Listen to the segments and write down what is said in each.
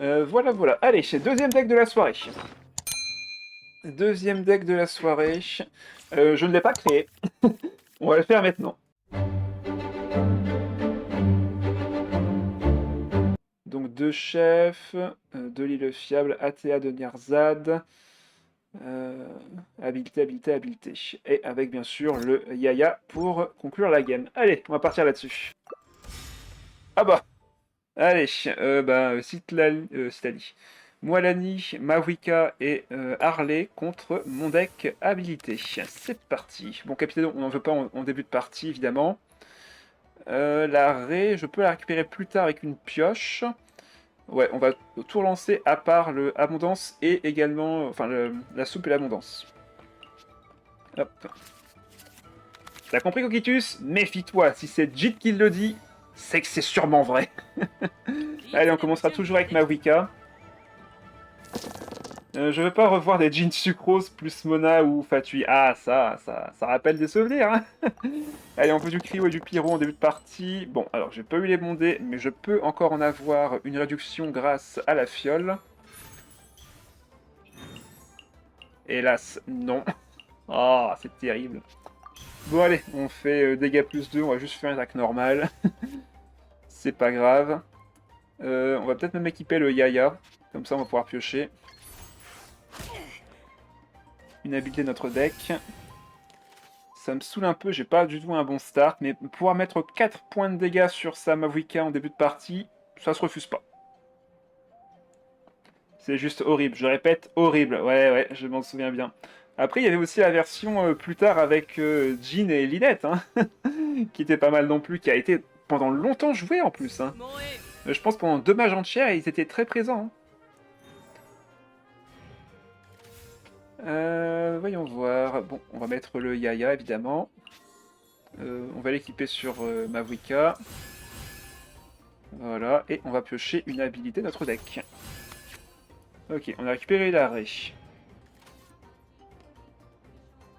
Voilà, voilà. Allez, deuxième deck de la soirée. Deuxième deck de la soirée. Je ne l'ai pas créé. On va le faire maintenant. Donc deux chefs, deux l'île fiable, ATA de Niarzad, euh, habileté, habileté, habileté. Et avec bien sûr le Yaya pour conclure la game. Allez, on va partir là-dessus. Ah bah, allez, Citlali, Moalani, Mawika et Harley contre mon deck habilité. C'est parti. Bon, capitaine, on n'en veut pas en début de partie, évidemment. La raie, je peux la récupérer plus tard avec une pioche. Ouais, on va tout relancer à part le abondance et également, enfin, la soupe et l'abondance. Hop. T'as compris, Coquitus? Méfie-toi, si c'est Jit qui le dit, c'est que c'est sûrement vrai. Allez, on commencera toujours avec Mawika. Je veux pas revoir des jeans sucrose plus Mona ou Fatui. Ah, ça rappelle des souvenirs, hein. Allez, on veut du Cryo et du Pyro en début de partie. Bon, alors, j'ai pas eu les bondés, mais je peux encore en avoir une réduction grâce à la fiole. Hélas, non. Ah, c'est terrible. Bon, allez, on fait dégâts plus 2, on va juste faire une attaque normale. C'est pas grave. On va peut-être même équiper le Yaya. Comme ça, on va pouvoir piocher. Une habileté de notre deck. Ça me saoule un peu, j'ai pas du tout un bon start, mais pouvoir mettre 4 points de dégâts sur sa Mavwika en début de partie, ça se refuse pas. C'est juste horrible, je répète, horrible. Ouais, ouais, je m'en souviens bien. Après, il y avait aussi la version plus tard avec Jean et Lynette, hein, qui était pas mal non plus, qui a été pendant longtemps jouée en plus. Hein. Je pense pendant 2 mages entières, ils étaient très présents. Hein. Voyons voir. Bon, on va mettre le Yaya, évidemment. On va l'équiper sur Mavwika. Voilà, et on va piocher une habilité de notre deck. Ok, on a récupéré l'arrêt.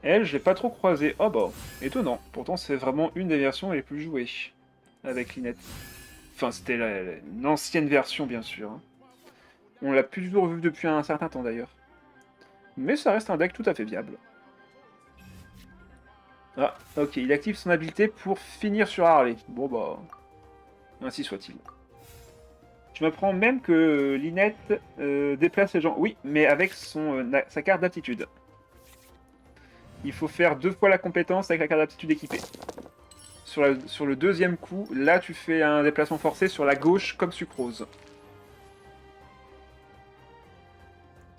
Elle, je l'ai pas trop croisée. Oh bah, étonnant. Pourtant, c'est vraiment une des versions les plus jouées avec Linette. Enfin, c'était l'ancienne version, bien sûr. Hein. On l'a plus du tout revu depuis un certain temps, d'ailleurs. Mais ça reste un deck tout à fait viable. Ah, ok, il active son habilité pour finir sur Harley. Bon bah, ainsi soit-il. Je me prends même que Linette déplace les gens. Oui, mais avec sa carte d'aptitude. Il faut faire 2 fois la compétence avec la carte d'aptitude équipée. Sur le deuxième coup, là tu fais un déplacement forcé sur la gauche comme Sucrose.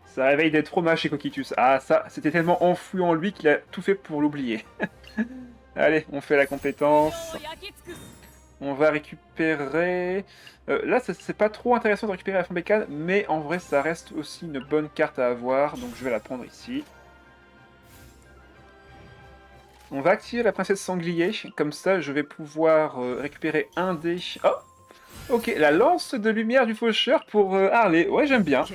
Ça réveille des traumas chez Coquitus. Ah ça, c'était tellement enfoui en lui qu'il a tout fait pour l'oublier. Allez, on fait la compétence. On va récupérer... là, c'est pas trop intéressant de récupérer la Fambécane, mais en vrai, ça reste aussi une bonne carte à avoir, donc je vais la prendre ici. On va activer la princesse sanglier, comme ça je vais pouvoir récupérer un dé... Oh, ok, la lance de lumière du faucheur pour Harley. Ouais, j'aime bien.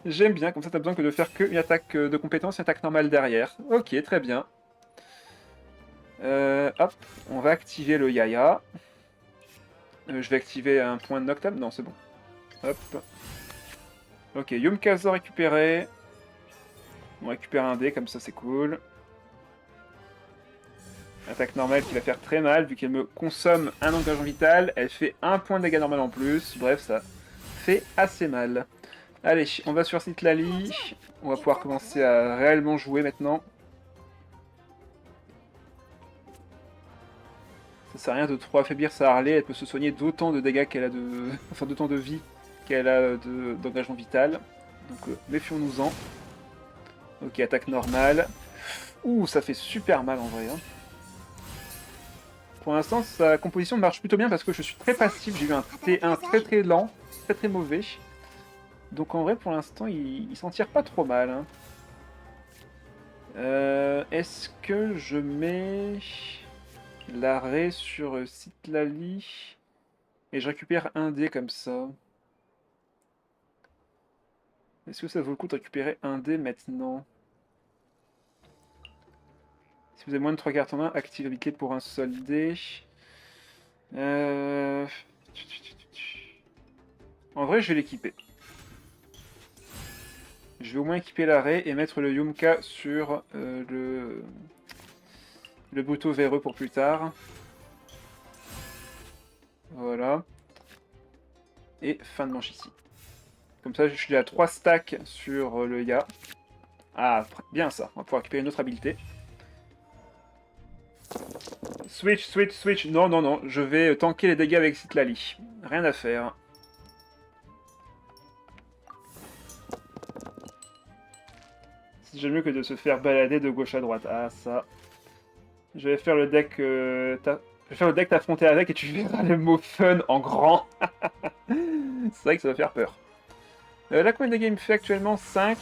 J'aime bien, comme ça t'as besoin que de faire qu'une attaque de compétence et une attaque normale derrière. Ok, très bien. Hop, on va activer le Yaya. Je vais activer un point de Noctam. Non, c'est bon. Hop. Ok, Yumkazo récupéré. On récupère un dé, comme ça c'est cool. Attaque normale qui va faire très mal, vu qu'elle me consomme un engagement vital. Elle fait un point de dégâts normal en plus. Bref, ça fait assez mal. Allez, on va sur Citlali. On va pouvoir commencer à réellement jouer maintenant. Ça sert à rien de trop affaiblir sa Harley, elle peut se soigner d'autant de dégâts qu'elle a de... enfin d'autant de vie qu'elle a d'engagement vital. Donc méfions-nous-en. Ok, attaque normale. Ouh, ça fait super mal en vrai. Hein. Pour l'instant, sa composition marche plutôt bien parce que je suis très passif. J'ai eu un T1 très très lent, très très mauvais. Donc en vrai, pour l'instant, il s'en tire pas trop mal. Hein. Est-ce que je mets l'arrêt sur Citlali et je récupère un dé comme ça? Est-ce que ça vaut le coup de récupérer un dé maintenant? Si vous avez moins de 3 cartes en main, activez pour un seul dé. Euh... En vrai, je vais l'équiper. Je vais au moins équiper l'arrêt et mettre le Yumka sur le Buto véreux pour plus tard. Voilà. Et fin de manche ici. Comme ça, je suis à 3 stacks sur le Ya. Ah, bien ça. On va pouvoir récupérer une autre habilité. Switch, switch, switch. Non, non, non. Je vais tanker les dégâts avec Citlali. Rien à faire. C'est déjà mieux que de se faire balader de gauche à droite. Ah, ça. Je vais faire le deck... je vais faire le deck t'affronter avec et tu verras le mot fun en grand. C'est vrai que ça va faire peur. Là, combien de dégâts il me fait actuellement? 5.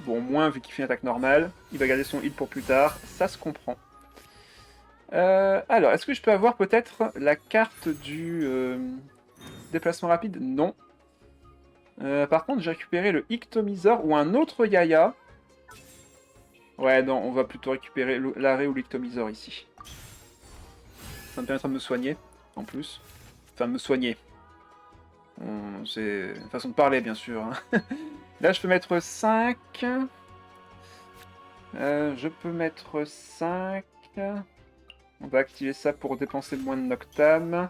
Bon, moins vu qu'il fait une attaque normale. Il va garder son heal pour plus tard. Ça se comprend. Alors, est-ce que je peux avoir peut-être la carte du déplacement rapide? Non. Par contre, j'ai récupéré le Ictomisor ou un autre Yaya. Ouais, non, on va plutôt récupérer l'arrêt ou l'Ictomisor ici. Ça me permettra de me soigner, en plus. Enfin, me soigner. C'est une façon de parler, bien sûr. Hein. Là, je peux mettre 5. Je peux mettre 5. On va activer ça pour dépenser moins de Noctam.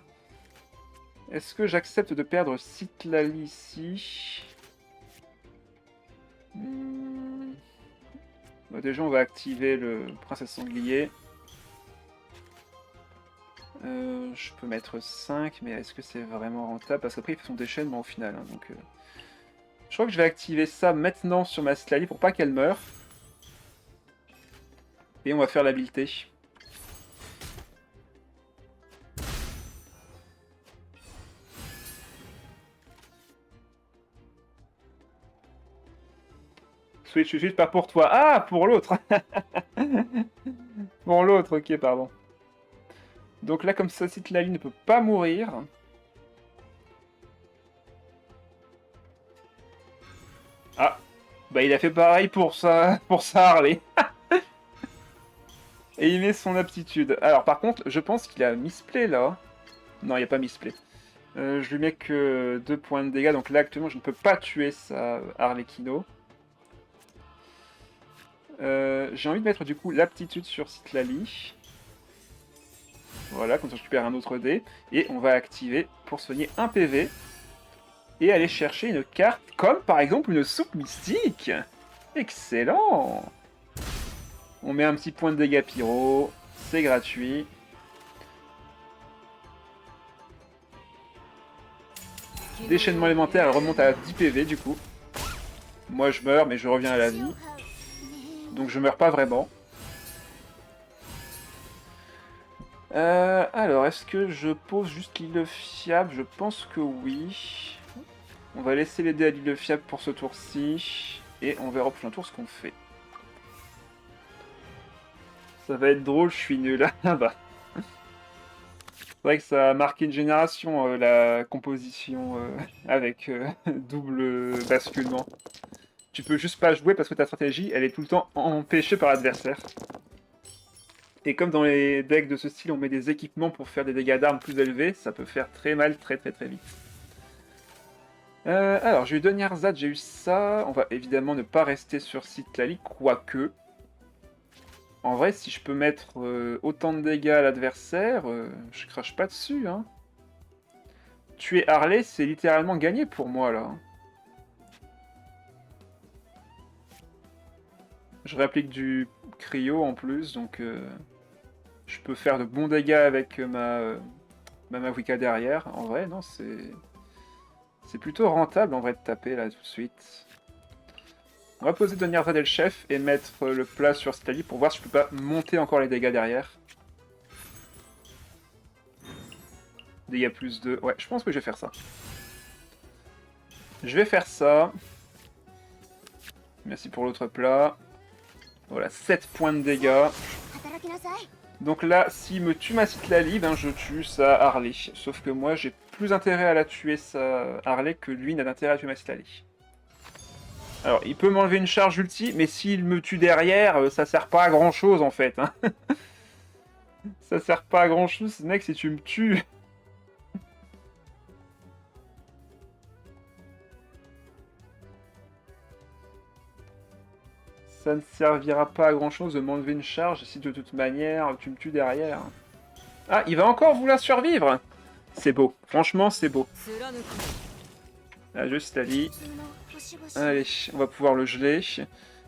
Est-ce que j'accepte de perdre Citlali ici? Bah, déjà, on va activer le Princesse Sanglier. Je peux mettre 5, mais est-ce que c'est vraiment rentable? Parce qu'après, il fait son déchaînement au final. Hein, donc, je crois que je vais activer ça maintenant sur ma Citlali pour pas qu'elle meure. Et on va faire l'habileté. Switch, switch, pas pour toi. Ah, pour l'autre. Pour l'autre, ok, pardon. Donc là, comme ça, Citlali ne peut pas mourir. Ah, bah il a fait pareil pour ça Harley. Et il met son aptitude. Alors par contre, je pense qu'il a misplay là. Non, il n'y a pas misplay. Je lui mets que 2 points de dégâts, donc là actuellement je ne peux pas tuer sa Harlequino. J'ai envie de mettre du coup l'aptitude sur Citlali. Voilà, comme ça je récupère un autre dé. Et on va activer pour soigner un PV. Et aller chercher une carte comme par exemple une soupe mystique. Excellent! On met un petit point de dégâts pyro. C'est gratuit. Déchaînement élémentaire, elle remonte à 10 PV du coup. Moi je meurs mais je reviens à la vie. Donc je meurs pas vraiment. Alors, est-ce que je pose juste l'île fiable? Je pense que oui. On va laisser les dés à l'île fiable pour ce tour-ci. Et on verra au prochain tour ce qu'on fait. Ça va être drôle, je suis nul. Ah bah. C'est vrai que ça a marqué une génération, la composition avec double basculement. Tu peux juste pas jouer parce que ta stratégie, elle est tout le temps empêchée par l'adversaire. Et comme dans les decks de ce style, on met des équipements pour faire des dégâts d'armes plus élevés, ça peut faire très mal très vite. Alors, j'ai eu Donyarzad, j'ai eu ça. On va évidemment ne pas rester sur Citlali, quoique. En vrai, si je peux mettre autant de dégâts à l'adversaire, je crache pas dessus. Hein. Tuer Harley, c'est littéralement gagné pour moi, là. Je réapplique du cryo en plus, donc je peux faire de bons dégâts avec ma Mavuika derrière. En vrai, non, c'est plutôt rentable en vrai de taper là tout de suite. On va poser Donyarzad et le chef et mettre le plat sur Citlali pour voir si je peux pas monter encore les dégâts derrière. Dégâts plus 2. Ouais, je pense que je vais faire ça. Je vais faire ça. Merci pour l'autre plat. Voilà, 7 points de dégâts. Donc là, s'il me tue ma Citlali, ben je tue sa Harley. Sauf que moi, j'ai plus intérêt à la tuer sa Harley que lui n'a d'intérêt à tuer ma Citlali. Alors, il peut m'enlever une charge ulti, mais s'il me tue derrière, ça sert pas à grand chose en fait. Hein. Ça sert pas à grand chose, mec, si tu me tues. Ça ne servira pas à grand chose de m'enlever une charge si de toute manière tu me tues derrière. Ah, il va encore vouloir survivre. C'est beau, franchement c'est beau. Là, juste Ali. Allez, on va pouvoir le geler.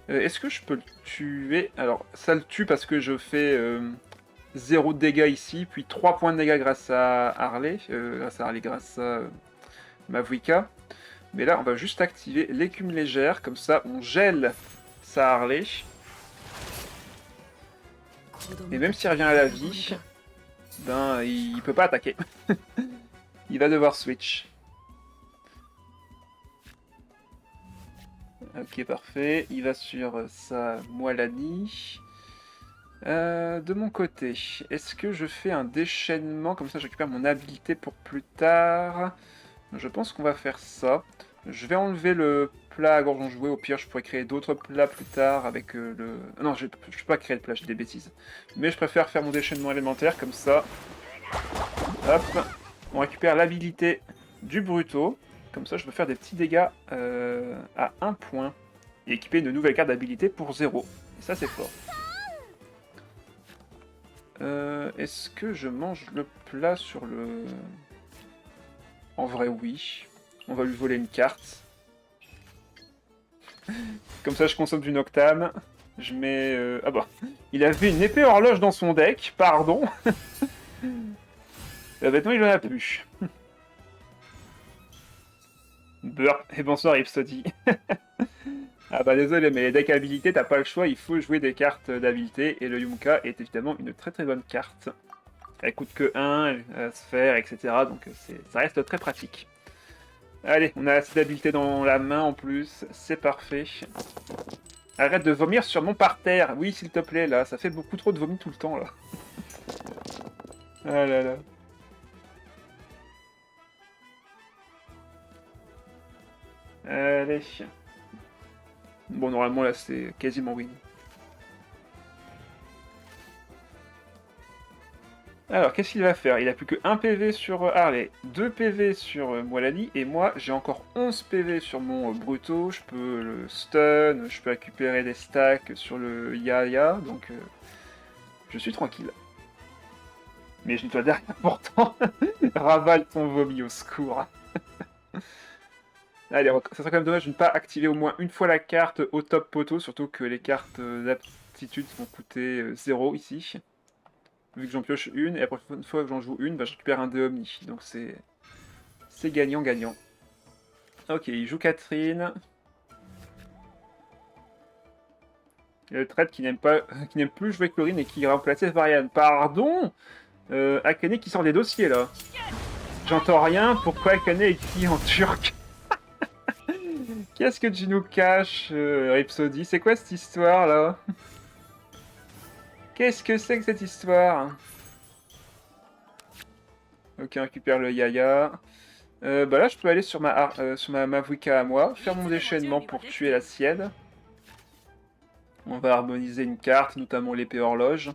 Est-ce que je peux le tuer? Alors, ça le tue parce que je fais 0 de dégâts ici, puis 3 points de dégâts grâce à Harley, grâce à Mavuika. Mais là, on va juste activer l'écume légère, comme ça on gèle sa Harley. Et même s'il revient à la vie, ben il peut pas attaquer. Il va devoir switch. Ok, parfait. Il va sur sa Moalani. De mon côté, est-ce que je fais un déchaînement, comme ça je récupère mon habilité pour plus tard? Je pense qu'on va faire ça. Je vais enlever le plat à gorge enjouée, au pire je pourrais créer d'autres plats plus tard avec le... Non, je peux pas créer de plat, j'ai des bêtises. Mais je préfère faire mon déchaînement élémentaire, comme ça. Hop, on récupère l'habilité du Bruto. Comme ça je peux faire des petits dégâts à 1 point. Et équiper une nouvelle carte d'habilité pour 0. Et ça c'est fort. Est-ce que je mange le plat sur le... En vrai, oui. On va lui voler une carte. Comme ça, je consomme du Noctam. Je mets... Ah bah, il avait une épée horloge dans son deck, pardon. Maintenant, il en a plus. Burp, et bonsoir Rhapsody. Ah bah désolé, mais les decks habilités, t'as pas le choix, il faut jouer des cartes d'habilité, et le Yumka est évidemment une très très bonne carte. Elle coûte que 1, sphère, etc. Donc ça reste très pratique. Allez, on a assez d'habileté dans la main en plus, c'est parfait. Arrête de vomir sur mon parterre, oui s'il te plaît là, ça fait beaucoup trop de vomi tout le temps là. Ah là là. Allez. Bon, normalement là c'est quasiment win. Alors, qu'est-ce qu'il va faire? Il a plus que 1 PV sur Harley, 2 PV sur Moalani, et moi j'ai encore 11 PV sur mon Bruto. Je peux le stun, je peux récupérer des stacks sur le Yaya, donc je suis tranquille. Mais je nettoie derrière pourtant. Ravale ton vomi au secours. Allez, ça serait quand même dommage de ne pas activer au moins une fois la carte au top poteau, surtout que les cartes d'aptitude vont coûter 0 ici. Vu que j'en pioche une, et la prochaine fois que j'en joue une, bah, je récupère un dé Omni. Donc c'est gagnant-gagnant. Ok, il joue Catherine. Le trade qui n'aime plus jouer Chlorine et qui remplaçait Varian. Pardon, Akane qui sort des dossiers là. J'entends rien, pourquoi Akane écrit en turc? Qu'est-ce que tu nous caches, Rhapsody? C'est quoi cette histoire là? Qu'est-ce que c'est que cette histoire? Ok, on récupère le Yaya. Bah là, je peux aller sur ma Mavuika à moi, faire mon déchaînement pour tuer la sienne. On va harmoniser une carte, notamment l'épée horloge.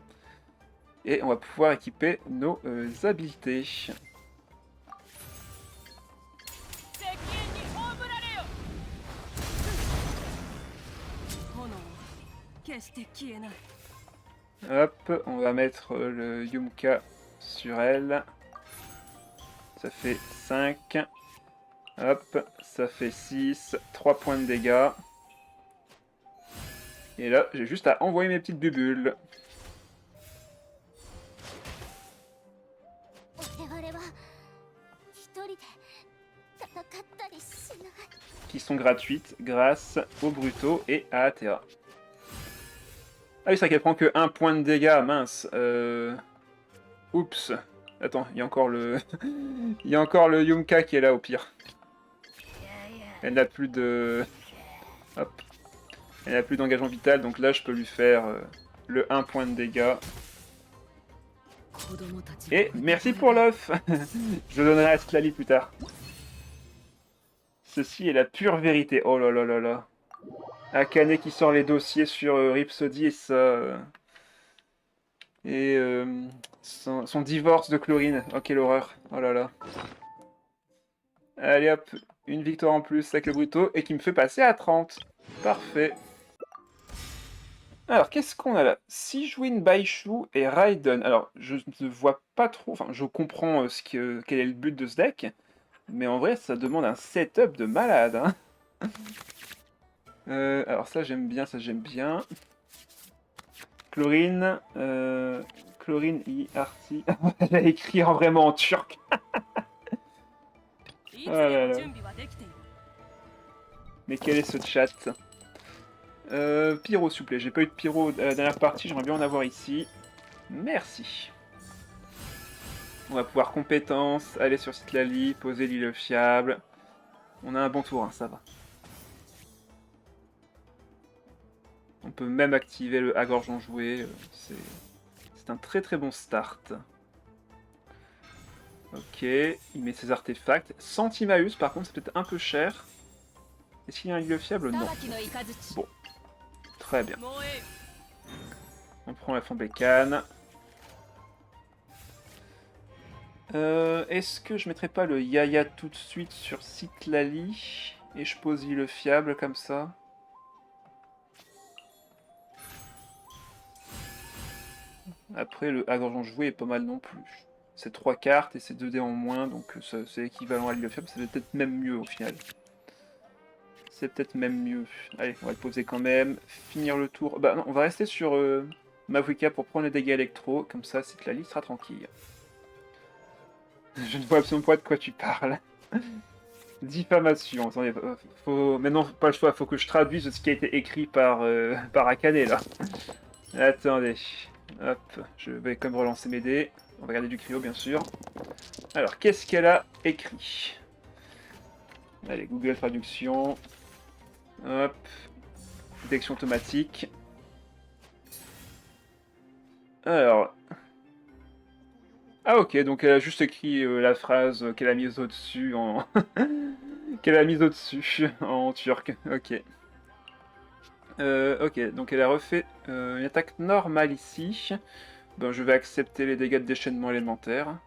Et on va pouvoir équiper nos habiletés. Hop, on va mettre le Yumka sur elle. Ça fait 5. Hop, ça fait 6. 3 points de dégâts. Et là, j'ai juste à envoyer mes petites bubules. Qui sont gratuites grâce au Bruto et à Atea. Ah oui, c'est vrai qu'elle prend que 1 point de dégâts, mince. Oups. Attends, il y a encore le... il y a encore le Yumka qui est là au pire. Elle n'a plus de... Hop. Elle n'a plus d'engagement vital, donc là je peux lui faire le 1 point de dégâts. Et merci pour l'œuf. Je le donnerai à Sklali plus tard. Ceci est la pure vérité. Oh là là là là. Akane qui sort les dossiers sur Rhapsody et ça... et son divorce de Chlorine. Oh quelle horreur. Oh là là. Allez hop, une victoire en plus avec le Bruto et qui me fait passer à 30. Parfait. Alors, qu'est-ce qu'on a là? Sijouin, Baishu et Raiden. Alors, je ne vois pas trop, enfin, je comprends quel est le but de ce deck, mais en vrai, ça demande un setup de malade, hein. Alors ça, j'aime bien, ça, j'aime bien. Chlorine, Chlorine I Arti. Elle a écrit en vraiment en turc. Oh là là. Mais quel est ce chat? Pyro, s'il vous plaît. J'ai pas eu de pyro à la dernière partie, j'aimerais bien en avoir ici. Merci. On va pouvoir compétence, aller sur Citlali, poser l'île fiable. On a un bon tour, hein, ça va. On peut même activer le Agorgeon joué. C'est un très très bon start. Ok, il met ses artefacts. Centimaeus, par contre, c'est peut-être un peu cher. Est-ce qu'il y a un île fiable? Non. Bon, très bien. On prend la Fambécane. Est-ce que je mettrais pas le Yaya tout de suite sur Citlali et je pose île fiable comme ça? Après, le Agorgeon joué est pas mal non plus. C'est 3 cartes et c'est 2 dés en moins, donc c'est équivalent à l'île fiable. C'est peut-être même mieux au final. C'est peut-être même mieux. Allez, on va le poser quand même. Finir le tour. Bah non, on va rester sur Mavuika pour prendre les dégâts électro. Comme ça, Citlali sera tranquille. Je ne vois absolument pas de quoi tu parles. Diffamation. Attendez, faut... Maintenant, pas le choix, faut que je traduise ce qui a été écrit par Akane, là. Attendez. Hop, je vais comme relancer mes dés. On va garder du cryo, bien sûr. Alors, qu'est-ce qu'elle a écrit? Allez, Google Traduction. Hop. Détection automatique. Alors... Ah ok, donc elle a juste écrit la phrase qu'elle a mise au-dessus en... qu'elle a mise au-dessus en turc. Ok. Ok, donc elle a refait une attaque normale ici. Ben, je vais accepter les dégâts de déchaînement élémentaire.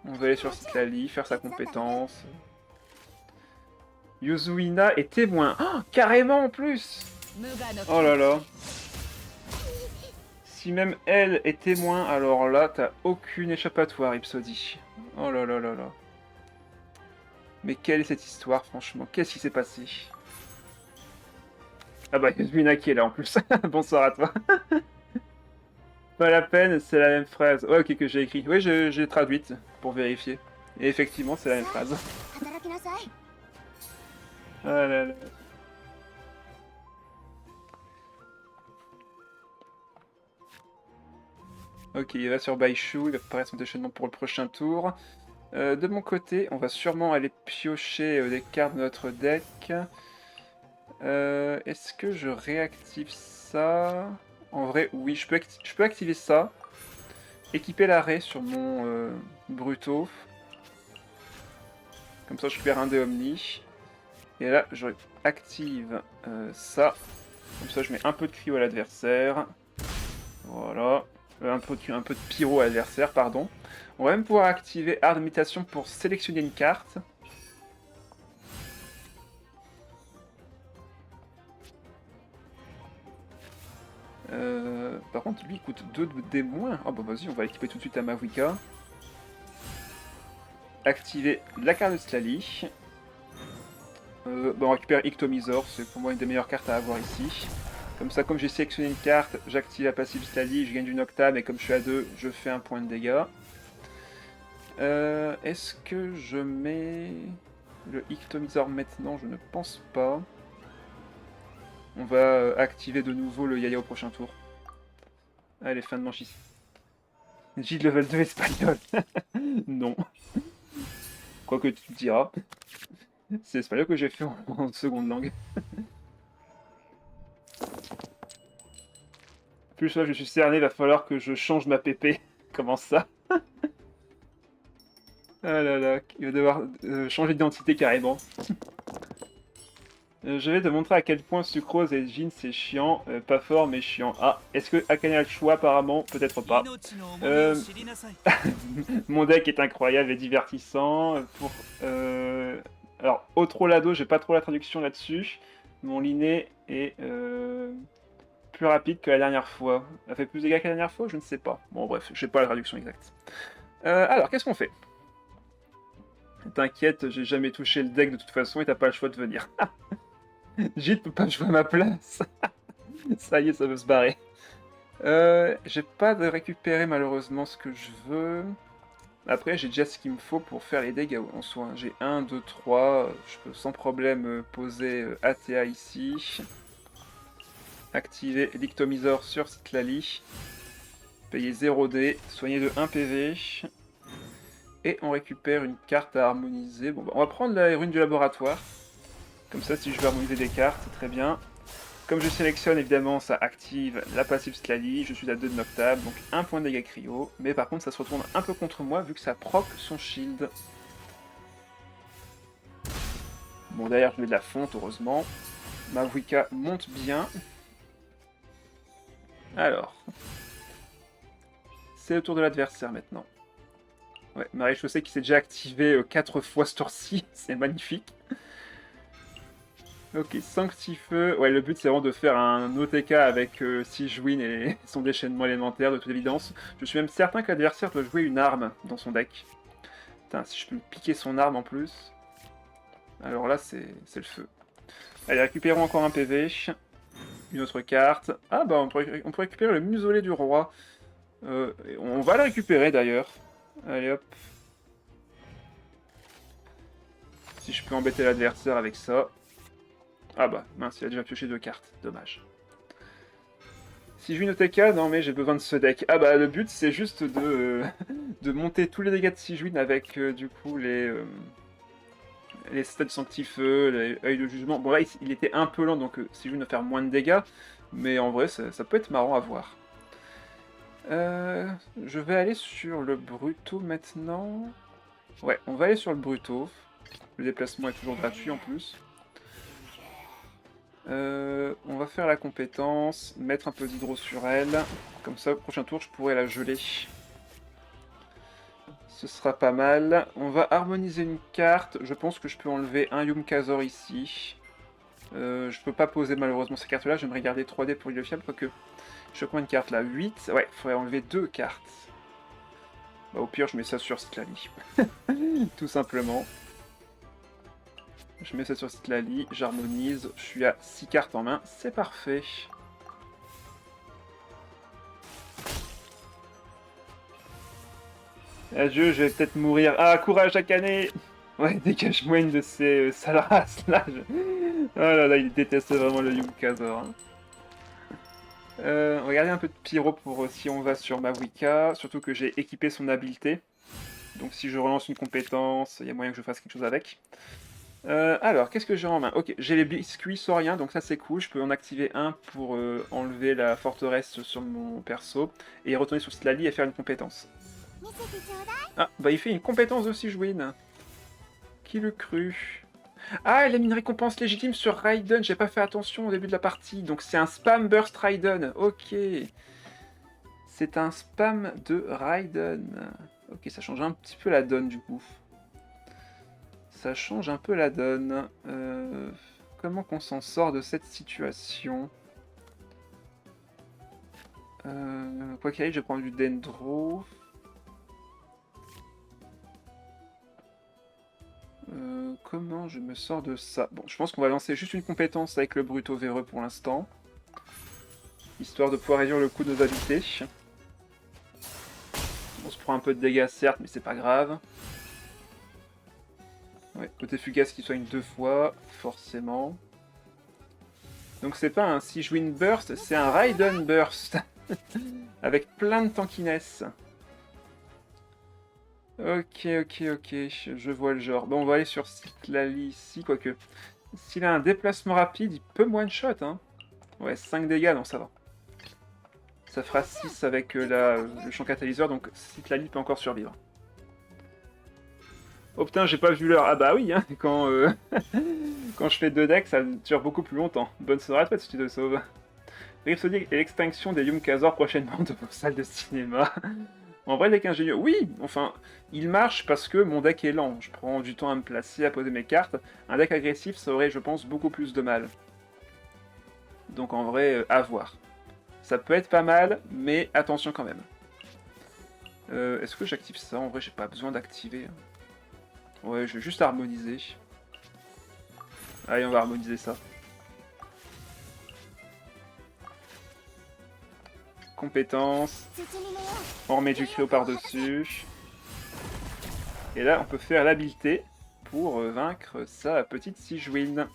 On va aller sur Citlali, faire sa compétence. Yuzuina est témoin. Oh, carrément en plus. Oh là là. Si même elle est témoin, alors là, t'as aucune échappatoire, Ipsody. Oh là là là là. Mais quelle est cette histoire, franchement? Qu'est-ce qui s'est passé? Ah bah, Yasmina qui est là en plus. Bonsoir à toi. Pas la peine, c'est la même phrase. Ouais, ok, que j'ai écrit. Oui, j'ai traduite pour vérifier. Et effectivement, c'est la même phrase. Ah là là. Ok, il va sur Baishu, il va préparer son déchaînement pour le prochain tour. De mon côté, on va sûrement aller piocher des cartes de notre deck. Est-ce que je réactive ça? En vrai, oui, je peux activer ça. Équiper l'arrêt sur mon Bruto. Comme ça, je perds un des Omni. Et là, je active ça. Comme ça, je mets un peu de cryo à l'adversaire. Voilà. Un peu de pyro à l'adversaire, pardon. On va même pouvoir activer Art d'imitation pour sélectionner une carte. Par contre, lui, il coûte 2 dés moins. Ah bah vas-y, on va l'équiper tout de suite à Mavuika. Activer la carte de Slally. On récupère Ictomisor, c'est pour moi une des meilleures cartes à avoir ici. Comme ça, comme j'ai sélectionné une carte, j'active la passive Slally, je gagne du Noctam, et comme je suis à 2, je fais un point de dégâts. Est-ce que je mets le Ictomisor maintenant? Je ne pense pas. On va activer de nouveau le Yaya au prochain tour. Allez, fin de manche ici. J level 2 espagnol. Non. Quoi que tu diras. C'est espagnol que j'ai fait en seconde langue. Plus là, je suis cerné, il va falloir que je change ma PP. Comment ça? Ah là là, il va devoir changer d'identité carrément. Je vais te montrer à quel point Sucrose et Jean c'est chiant, pas fort mais chiant. Ah, est-ce que Akane a le choix apparemment? Peut-être pas. Mon deck est incroyable et divertissant. Alors, Otrolado, j'ai pas trop la traduction là-dessus. Mon liné est plus rapide que la dernière fois. Elle fait plus de dégâts que la dernière fois? Je ne sais pas. Bon bref, j'ai pas la traduction exacte. Alors, qu'est-ce qu'on fait? T'inquiète, j'ai jamais touché le deck de toute façon et t'as pas le choix de venir. Gilles peut pas jouer à ma place. Ça y est, ça veut se barrer. J'ai pas de récupérer malheureusement ce que je veux. Après, j'ai déjà ce qu'il me faut pour faire les dégâts en soi. J'ai 1, 2, 3. Je peux sans problème poser ATA ici. Activer l'Ictomisor sur Citlali. Payer 0 dés. Soigner de 1 PV. Et on récupère une carte à harmoniser. Bon, bah, on va prendre la rune du laboratoire. Comme ça, si je veux harmoniser des cartes, c'est très bien. Comme je sélectionne, évidemment, ça active la passive Citlali. Je suis à 2 de Noctable, donc 1 point de dégâts cryo. Mais par contre, ça se retourne un peu contre moi, vu que ça proc son shield. Bon, derrière, je mets de la fonte, heureusement. Mavuika monte bien. Alors. C'est le tour de l'adversaire, maintenant. Ouais, Maréchaussée qui s'est déjà activé 4 fois ce tour-ci. C'est magnifique. Ok, Sanctifeu. Ouais, le but c'est vraiment de faire un OTK avec Sigewinne et son déchaînement élémentaire, de toute évidence. Je suis même certain que l'adversaire doit jouer une arme dans son deck. Putain, si je peux piquer son arme en plus. Alors là, c'est le feu. Allez, récupérons encore un PV. Une autre carte. Ah bah, on peut récupérer le muselet du roi. On va le récupérer d'ailleurs. Allez hop. Si je peux embêter l'adversaire avec ça. Ah bah, mince, il a déjà pioché 2 cartes. Dommage. Si je joue une OTK, non mais j'ai besoin de ce deck. Ah bah, le but c'est juste de monter tous les dégâts de Sigewinne avec du coup les stats sanctifeux, les œils de jugement. Bon là, il était un peu lent, donc Sigewinne va faire moins de dégâts. Mais en vrai, ça peut être marrant à voir. Je vais aller sur le Bruto maintenant. Ouais, on va aller sur le Bruto. Le déplacement est toujours gratuit en plus. On va faire la compétence, mettre un peu d'hydro sur elle. Comme ça, au prochain tour, je pourrai la geler. Ce sera pas mal. On va harmoniser une carte. Je pense que je peux enlever un Yum-Kazor ici. Je peux pas poser malheureusement ces cartes-là. J'aimerais garder 3D pour le fiable, quoique... Je fais combien de cartes là? 8. Ouais, il faudrait enlever 2 cartes. Bah, au pire, je mets ça sur Citlali. Tout simplement. Je mets ça sur Citlali, j'harmonise. Je suis à 6 cartes en main. C'est parfait. Adieu, je vais peut-être mourir. Ah, courage, Akane! Ouais, dégage-moi une de ces sales races là. Oh là là, il déteste vraiment le Yum-Kazor. Hein. Regardez un peu de pyro pour si on va sur Mavuika, surtout que j'ai équipé son habileté. Donc si je relance une compétence, il y a moyen que je fasse quelque chose avec. Alors, qu'est-ce que j'ai en main? Ok, j'ai les biscuits sauriens, donc ça c'est cool. Je peux en activer un pour enlever la forteresse sur mon perso, et retourner sur Citlali et faire une compétence. Ah, bah il fait une compétence de Sigewinne. Qui le crut? Ah, il a mis une récompense légitime sur Raiden, j'ai pas fait attention au début de la partie. Donc c'est un spam burst Raiden, ok. C'est un spam de Raiden. Ok, ça change un petit peu la donne du coup. Ça change un peu la donne. Comment qu'on s'en sort de cette situation? Quoi qu'il arrive, je vais prendre du Dendro. Comment je me sors de ça? Bon, je pense qu'on va lancer juste une compétence avec le Bruto véreux pour l'instant. Histoire de pouvoir réduire le coût de nos habiletés. On se prend un peu de dégâts certes, mais c'est pas grave. Ouais, côté fugace qui soigne 2 fois, forcément. Donc c'est pas un Sigewinne Burst, c'est un Raiden Burst. Avec plein de tankiness. Ok, je vois le genre. Bon, on va aller sur Citlali ici, quoique. S'il a un déplacement rapide, il peut me one-shot, hein. Ouais, 5 dégâts, non, ça va. Ça fera 6 avec le champ catalyseur, donc Citlali peut encore survivre. Oh putain, j'ai pas vu l'heure. Ah bah oui, hein, quand, quand je fais 2 decks, ça dure beaucoup plus longtemps. Bonne soirée à toi si tu te sauves. Rhapsody et l'extinction des Yum-Kazor prochainement de vos salles de cinéma. En vrai, le deck ingénieux, oui, enfin, il marche parce que mon deck est lent. Je prends du temps à me placer, à poser mes cartes. Un deck agressif, ça aurait, je pense, beaucoup plus de mal. Donc en vrai, à voir. Ça peut être pas mal, mais attention quand même. Est-ce que j'active ça? En vrai, j'ai pas besoin d'activer. Ouais, je vais juste harmoniser. Allez, on va harmoniser ça. Compétences. On remet du cryo par-dessus. Et là, on peut faire l'habileté pour vaincre sa petite Sigewinne.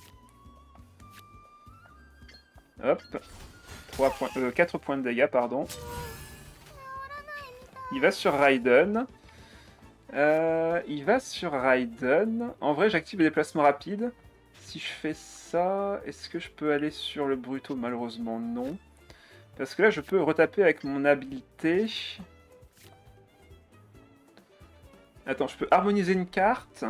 Hop. 4 points de dégâts, pardon. Il va sur Raiden. Il va sur Raiden. En vrai, j'active les déplacements rapides. Si je fais ça, est-ce que je peux aller sur le Bruto? Malheureusement, non. Parce que là, je peux retaper avec mon habileté. Attends, je peux harmoniser une carte.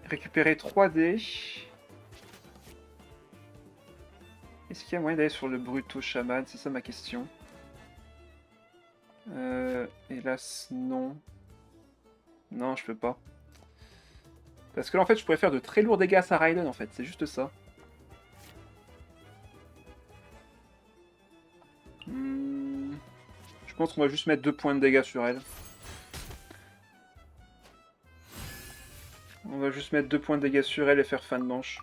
Récupérer 3D. Est-ce qu'il y a moyen d'aller sur le Bruto Shaman? C'est ça ma question. Hélas, non. Non, je peux pas. Parce que là, en fait, je pourrais faire de très lourds dégâts à sa Raiden, en fait. C'est juste ça. Je pense qu'on va juste mettre 2 points de dégâts sur elle. On va juste mettre 2 points de dégâts sur elle et faire fin de manche.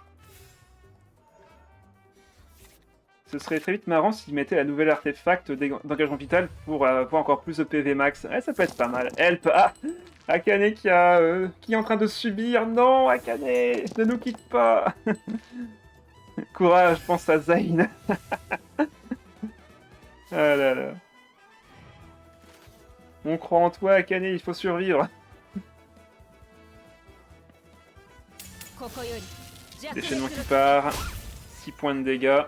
Ce serait très vite marrant s'il mettait la nouvelle artefact d'engagement vital pour avoir encore plus de PV max. Ouais, ça peut être pas mal. Help! Ah! Akane qui est en train de subir. Non, Akane! Ne nous quitte pas! Courage, pense à Zayn. Ah là là. On croit en toi, Akane, il faut survivre. Déchaînement qui part. 6 points de dégâts.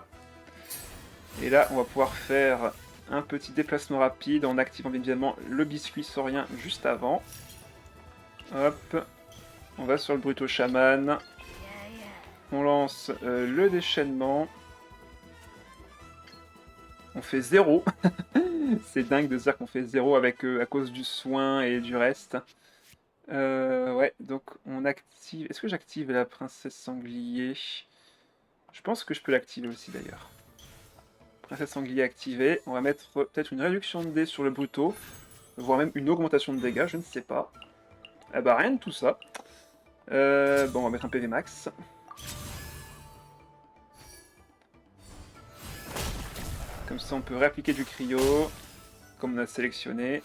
Et là, on va pouvoir faire un petit déplacement rapide en activant bien évidemment le biscuit saurien juste avant. Hop. On va sur le Bruto Shaman. On lance le déchaînement. On fait 0. C'est dingue de se dire qu'on fait 0 avec, à cause du soin et du reste. Ouais, donc on active... Est-ce que j'active la princesse sanglier? Je pense que je peux l'activer aussi d'ailleurs. Princesse sanglier activée. On va mettre peut-être une réduction de dés sur le Bruto. Voire même une augmentation de dégâts, je ne sais pas. Ah bah rien de tout ça. Bon, on va mettre un PV max. Comme ça, on peut réappliquer du cryo, comme on a sélectionné.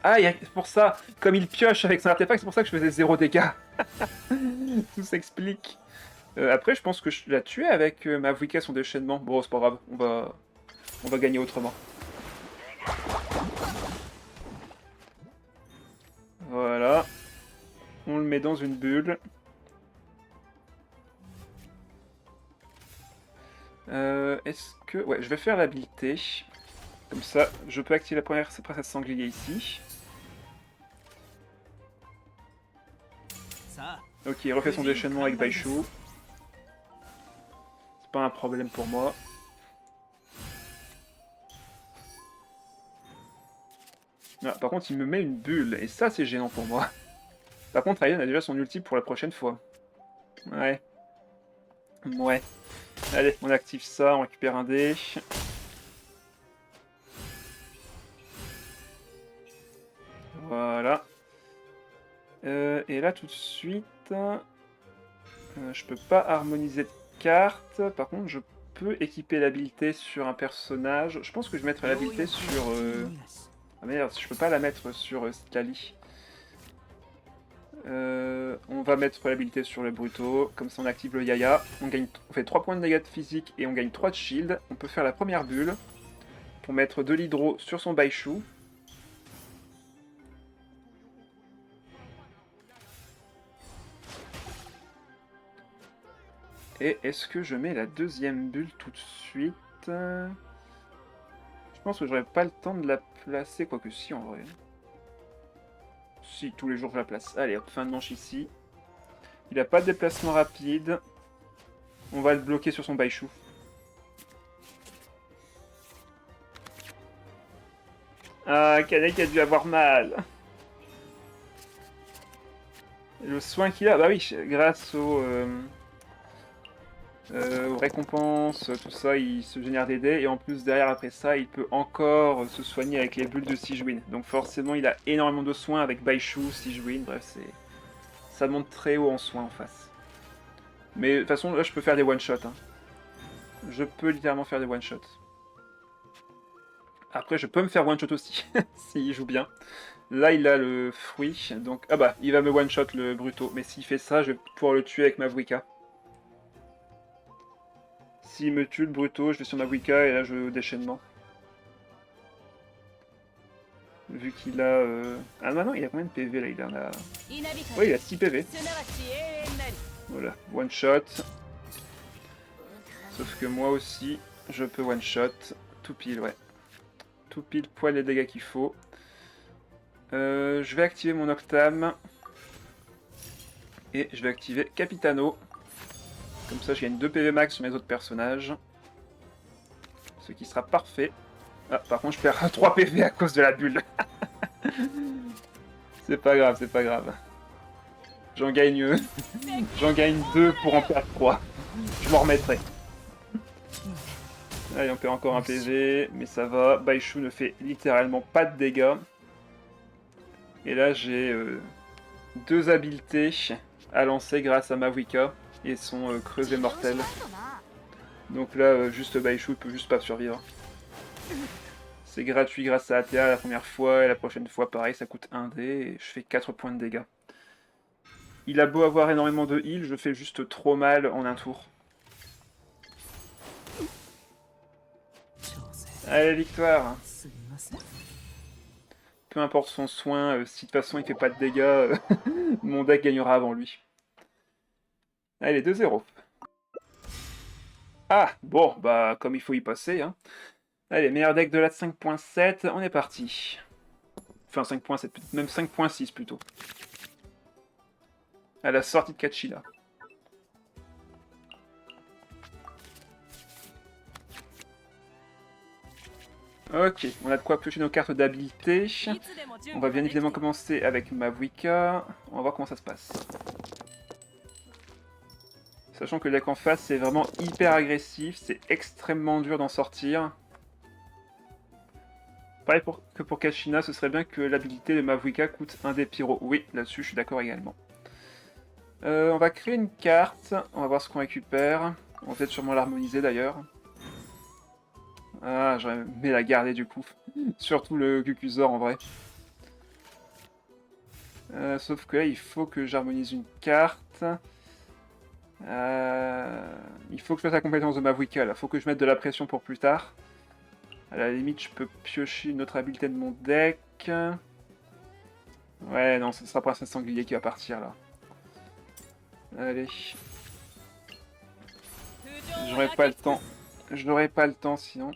Ah, c'est pour ça, comme il pioche avec son artefact, c'est pour ça que je faisais 0 dégâts. Tout s'explique. Après, je pense que je l'ai tué avec Mavuika, son déchaînement. Bon, c'est pas grave, on va gagner autrement. Voilà. On le met dans une bulle. Est-ce que... Ouais, je vais faire l'habilité. Comme ça, je peux activer la première princesse sanglier ici. Ok, il refait son déchaînement avec Baishu. C'est pas un problème pour moi. Ah, par contre, il me met une bulle, et ça, c'est gênant pour moi. Par contre, Raiden a déjà son ulti pour la prochaine fois. Ouais. Ouais. Allez, on active ça, on récupère un dé. Voilà. Et là, tout de suite... je peux pas harmoniser de carte. Par contre, je peux équiper l'habilité sur un personnage. Je pense que je vais mettre l'habilité sur... Ah merde, je peux pas la mettre sur Scali. On va mettre l'habilité sur le Bruto. Comme ça, on active le Yaya. On fait 3 points de dégâts de physique et on gagne 3 de shield. On peut faire la première bulle pour mettre de l'hydro sur son Baishu. Et est-ce que je mets la deuxième bulle tout de suite? Je pense que j'aurais pas le temps de la placer, quoique si en vrai. Si, tous les jours je la place. Allez, hop, fin de manche ici. Il a pas de déplacement rapide. On va le bloquer sur son Baishu. Ah, Kanek a dû avoir mal. Le soin qu'il a, bah oui, grâce aux récompenses, tout ça, il se génère des dés, et en plus derrière après ça, il peut encore se soigner avec les bulles de Sigewinne. Donc forcément, il a énormément de soins avec Baishu, Sigewinne, bref, ça monte très haut en soins en face. Mais de toute façon, là, je peux faire des one-shots. Hein. Je peux littéralement faire des one-shots. Après, je peux me faire one-shot aussi, s'il joue bien. Là, il a le fruit, donc... Ah bah, il va me one-shot le Bruto. Mais s'il fait ça, je vais pouvoir le tuer avec ma Wicca. S'il me tue le Bruto, je vais sur ma Wicca et là, je déchaînement. Vu qu'il a... Ah bah non, il a combien de PV là? Il en a... Ouais, il a 6 PV. Voilà, one-shot. Sauf que moi aussi, je peux one-shot. Tout pile, ouais. Tout pile poil les dégâts qu'il faut. Je vais activer mon Octam. Et je vais activer Capitano. Comme ça, je gagne 2 PV max sur mes autres personnages. Ce qui sera parfait. Ah, par contre, je perds 3 PV à cause de la bulle. C'est pas grave, c'est pas grave. J'en gagne... J'en gagne 2 pour en perdre 3. Je m'en remettrai. Allez, on perd encore un PV, mais ça va. Baishu ne fait littéralement pas de dégâts. Et là, j'ai 2 habiletés à lancer grâce à ma Wicca et son creuset mortel. Donc là, juste Baishu ne peut juste pas survivre. C'est gratuit grâce à ATA la première fois, et la prochaine fois, pareil, ça coûte 1 dé, et je fais 4 points de dégâts. Il a beau avoir énormément de heal, je fais juste trop mal en un tour. Allez, victoire! Peu importe son soin, si de toute façon il fait pas de dégâts, mon deck gagnera avant lui. Allez, 2-0. Ah, bon, bah comme il faut y passer, hein. Allez, meilleur deck de la 5.7, on est parti. Enfin 5.7, même 5.6 plutôt. À la sortie de Kachila. Ok, on a de quoi piocher nos cartes d'habilité. On va bien évidemment commencer avec ma Wicca. On va voir comment ça se passe. Sachant que le deck en face, c'est vraiment hyper agressif. C'est extrêmement dur d'en sortir. Pareil que pour Kachina, ce serait bien que l'habilité de ma Wicca coûte un des pyros. Oui, là-dessus, je suis d'accord également. On va créer une carte. On va voir ce qu'on récupère. On va peut-être sûrement l'harmoniser d'ailleurs. Ah, j'aurais aimé la garder du coup. Surtout le Cucusor en vrai. Sauf que là, il faut que j'harmonise une carte. Il faut que je fasse la compétence de ma Wicca là. Faut que je mette de la pression pour plus tard. À la limite, je peux piocher une autre habileté de mon deck. Ouais, non, ce sera Princesse Sanglier qui va partir là. Allez. J'aurai pas le temps. Je n'aurai pas le temps sinon.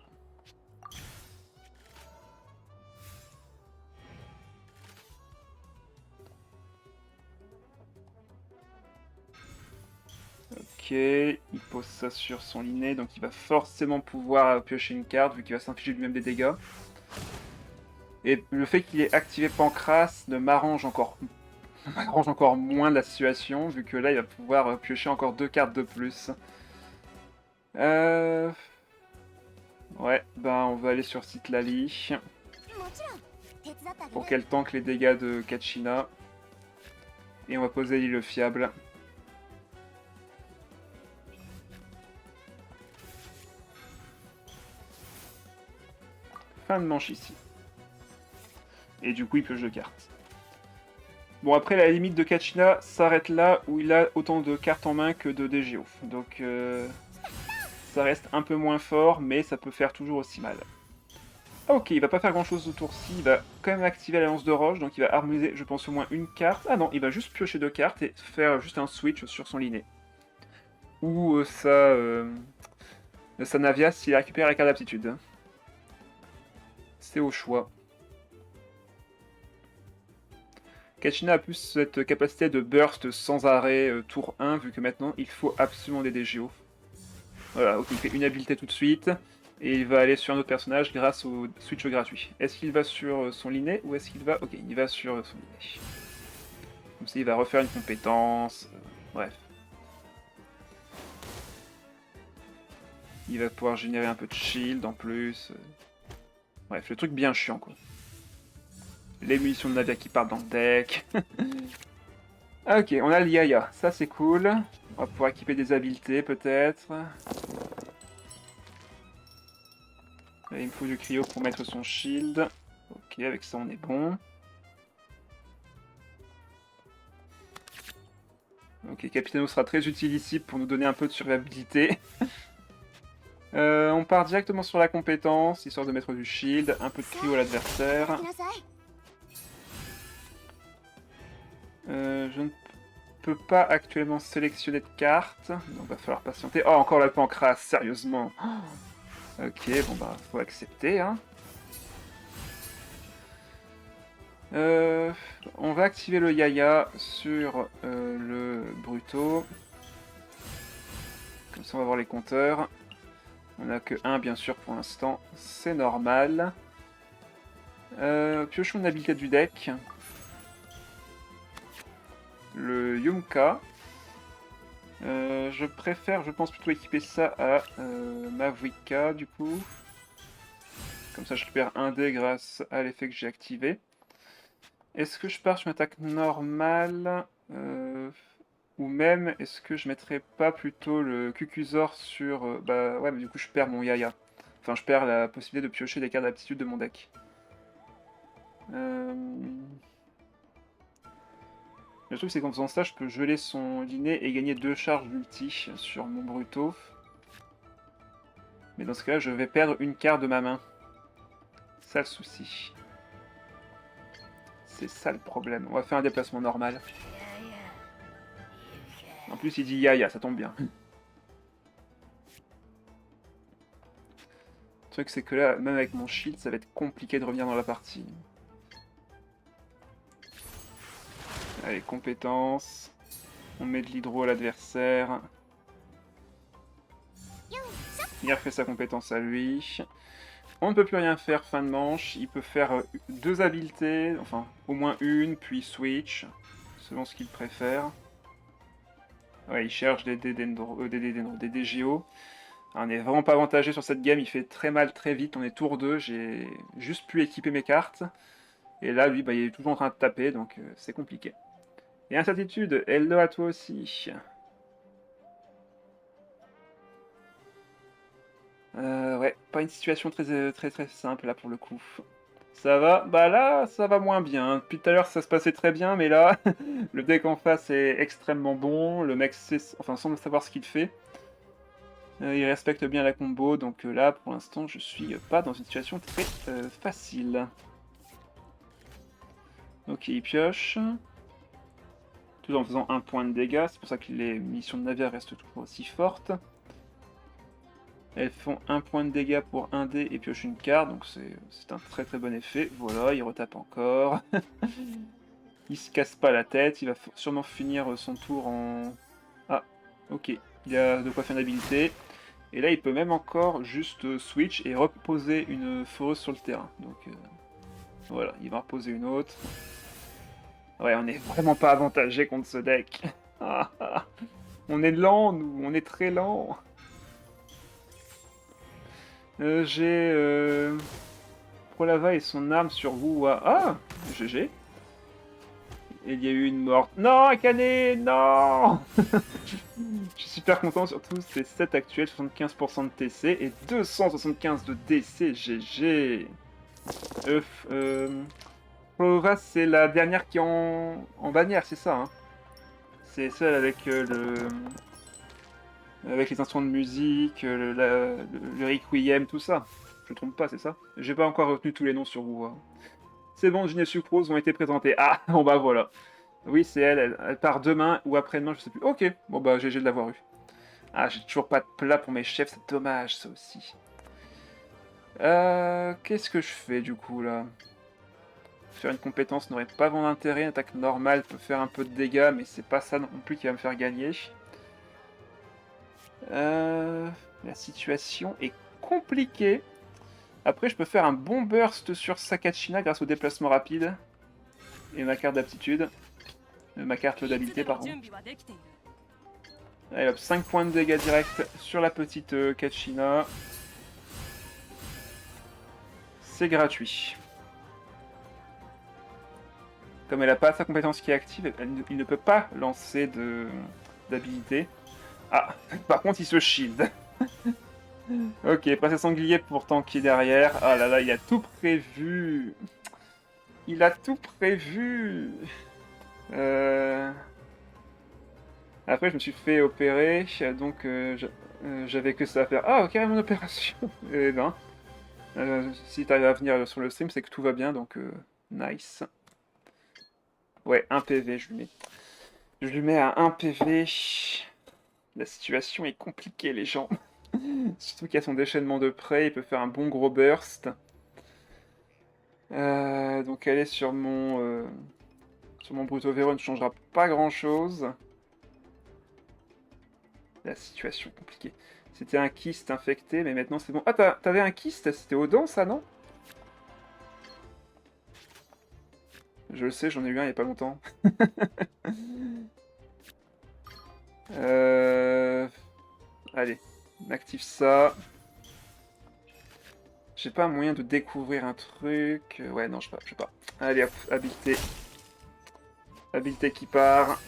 Ok, il pose ça sur son liné, donc il va forcément pouvoir piocher une carte vu qu'il va s'infliger lui-même des dégâts. Et le fait qu'il ait activé Pancras ne m'arrange encore moins de la situation, vu que là il va pouvoir piocher encore 2 cartes de plus. Ouais, ben on va aller sur Citlali. Pour qu'elle tank les dégâts de Kachina. Et on va poser l'île fiable. Fin de manche ici. Et du coup il pioche 2 cartes. Bon après la limite de Kachina s'arrête là où il a autant de cartes en main que de DGO. Donc ça reste un peu moins fort mais ça peut faire toujours aussi mal. Ah ok, il va pas faire grand chose ce tour-ci, il va quand même activer la lance de roche, donc il va harmoniser je pense au moins une carte. Ah non, il va juste piocher 2 cartes et faire juste un switch sur son liné. Ou sa Navia s'il récupère la carte d'aptitude. C'est au choix. Kachina a plus cette capacité de burst sans arrêt tour 1, vu que maintenant il faut absolument des DGO. Voilà, ok, il fait une habileté tout de suite, et il va aller sur un autre personnage grâce au switch gratuit. Est-ce qu'il va sur son liné, ou est-ce qu'il va... Ok, il va sur son liné. Comme ça, il va refaire une compétence. Bref. Il va pouvoir générer un peu de shield en plus. Bref, le truc bien chiant, quoi. Les munitions de navire qui partent dans le deck. Ok, on a le Yaya. Ça, c'est cool. On va pouvoir équiper des habiletés, peut-être. Il me faut du cryo pour mettre son shield. Ok, avec ça, on est bon. Ok, Capitano sera très utile ici pour nous donner un peu de survivabilité. On part directement sur la compétence, histoire de mettre du shield, un peu de cryo à l'adversaire. Je ne peux pas actuellement sélectionner de carte, donc va falloir patienter. Oh, encore la pancrace, sérieusement. Ok, bon bah, faut accepter, hein. On va activer le Yaya sur le Bruto. Comme ça, on va voir les compteurs. On a que 1, bien sûr, pour l'instant. C'est normal. Piochons une habilité du deck. Le Yumka. Je préfère, je pense, plutôt équiper ça à Mavuika, du coup. Comme ça, je récupère un dé grâce à l'effet que j'ai activé. Est-ce que je pars sur une attaque normale ou même, est-ce que je mettrais pas plutôt le Cucusor sur... bah ouais, mais du coup, je perds mon Yaya. Enfin, je perds la possibilité de piocher des cartes d'aptitude de mon deck. Le truc, c'est qu'en faisant ça, je peux geler son Linné et gagner 2 charges d'ulti sur mon Bruto. Mais dans ce cas-là, je vais perdre une carte de ma main. C'est ça le souci. C'est ça le problème. On va faire un déplacement normal. En plus, il dit Yaya, ça tombe bien. Le truc, c'est que là, même avec mon shield, ça va être compliqué de revenir dans la partie. Allez, compétences. On met de l'hydro à l'adversaire. Il refait sa compétence à lui. On ne peut plus rien faire fin de manche. Il peut faire 2 habiletés, enfin au moins une, puis switch, selon ce qu'il préfère. Ouais, il cherche des DGO. On n'est vraiment pas avantagé sur cette game, il fait très mal très vite, on est tour 2, j'ai juste pu équiper mes cartes. Et là, lui, bah, il est toujours en train de taper, donc c'est compliqué. Et incertitude, hello à toi aussi. Ouais, pas une situation très simple là pour le coup. Ça va? Bah là, ça va moins bien. Depuis tout à l'heure, ça se passait très bien, mais là, le deck en face est extrêmement bon. Le mec semble savoir ce qu'il fait. Il respecte bien la combo, donc là, pour l'instant, je suis pas dans une situation très facile. Ok, il pioche. Tout en faisant 1 point de dégâts. C'est pour ça que les missions de navire restent toujours aussi fortes. Elles font 1 point de dégâts pour 1 dé et pioche une carte, donc c'est un très bon effet. Voilà, il retape encore. Il se casse pas la tête, il va sûrement finir son tour en... Ah, ok, il a de quoi faire une habilité. Et là, il peut même encore juste switch et reposer une foreuse sur le terrain. Donc voilà, il va reposer une autre. Ouais, on est vraiment pas avantagé contre ce deck. On est lent, nous, on est très lent. J'ai Prolava et son arme sur Wuwa. Ah, GG. Il y a eu une morte. Non, Akane, non. Je suis super content, surtout c'est 7 actuels, 75% de TC et 275 de DC, GG. Prolava, c'est la dernière qui est en bannière, c'est ça, hein. C'est celle avec avec les instruments de musique, le requiem, tout ça. Je me trompe pas, c'est ça? J'ai pas encore retenu tous les noms sur vous. C'est bon, Ginée Sucrose ont été présentés. Ah, bon bah voilà. Oui, c'est elle, elle part demain ou après-demain, je sais plus. Ok, bon bah GG de l'avoir eu. Ah, j'ai toujours pas de plat pour mes chefs, c'est dommage ça aussi. Qu'est-ce que je fais du coup là? Faire une compétence n'aurait pas vraiment d'intérêt, une attaque normale peut faire un peu de dégâts, mais c'est pas ça non plus qui va me faire gagner. La situation est compliquée. Après, je peux faire un bon burst sur Sakachina grâce au déplacement rapide et ma carte d'aptitude. Ma carte d'habilité, pardon. Allez hop, 5 points de dégâts directs sur la petite Kachina. C'est gratuit. Comme elle n'a pas sa compétence qui est active, il ne peut pas lancer d'habilité. Ah, par contre il se shield. Ok, passer sanglier pour tanker derrière. Ah là là, il a tout prévu. Il a tout prévu. Après, je me suis fait opérer, donc j'avais que ça à faire. Ah, ok, mon opération. Eh ben, si t'arrives à venir sur le stream, c'est que tout va bien, donc nice. Ouais, 1 PV, je lui mets. Je lui mets à 1 PV. La situation est compliquée, les gens. Surtout qu'il y a son déchaînement de près, il peut faire un bon gros burst. Donc aller sur mon Brutovero ne changera pas grand chose. La situation compliquée. C'était un kyste infecté, mais maintenant c'est bon. Ah, t'avais un kyste? C'était aux dents, ça, non? Je le sais, j'en ai eu un il y a pas longtemps. Allez, on active ça. J'ai pas un moyen de découvrir un truc. Ouais, non, je sais pas. Allez, hop, habileté. Habileté qui part.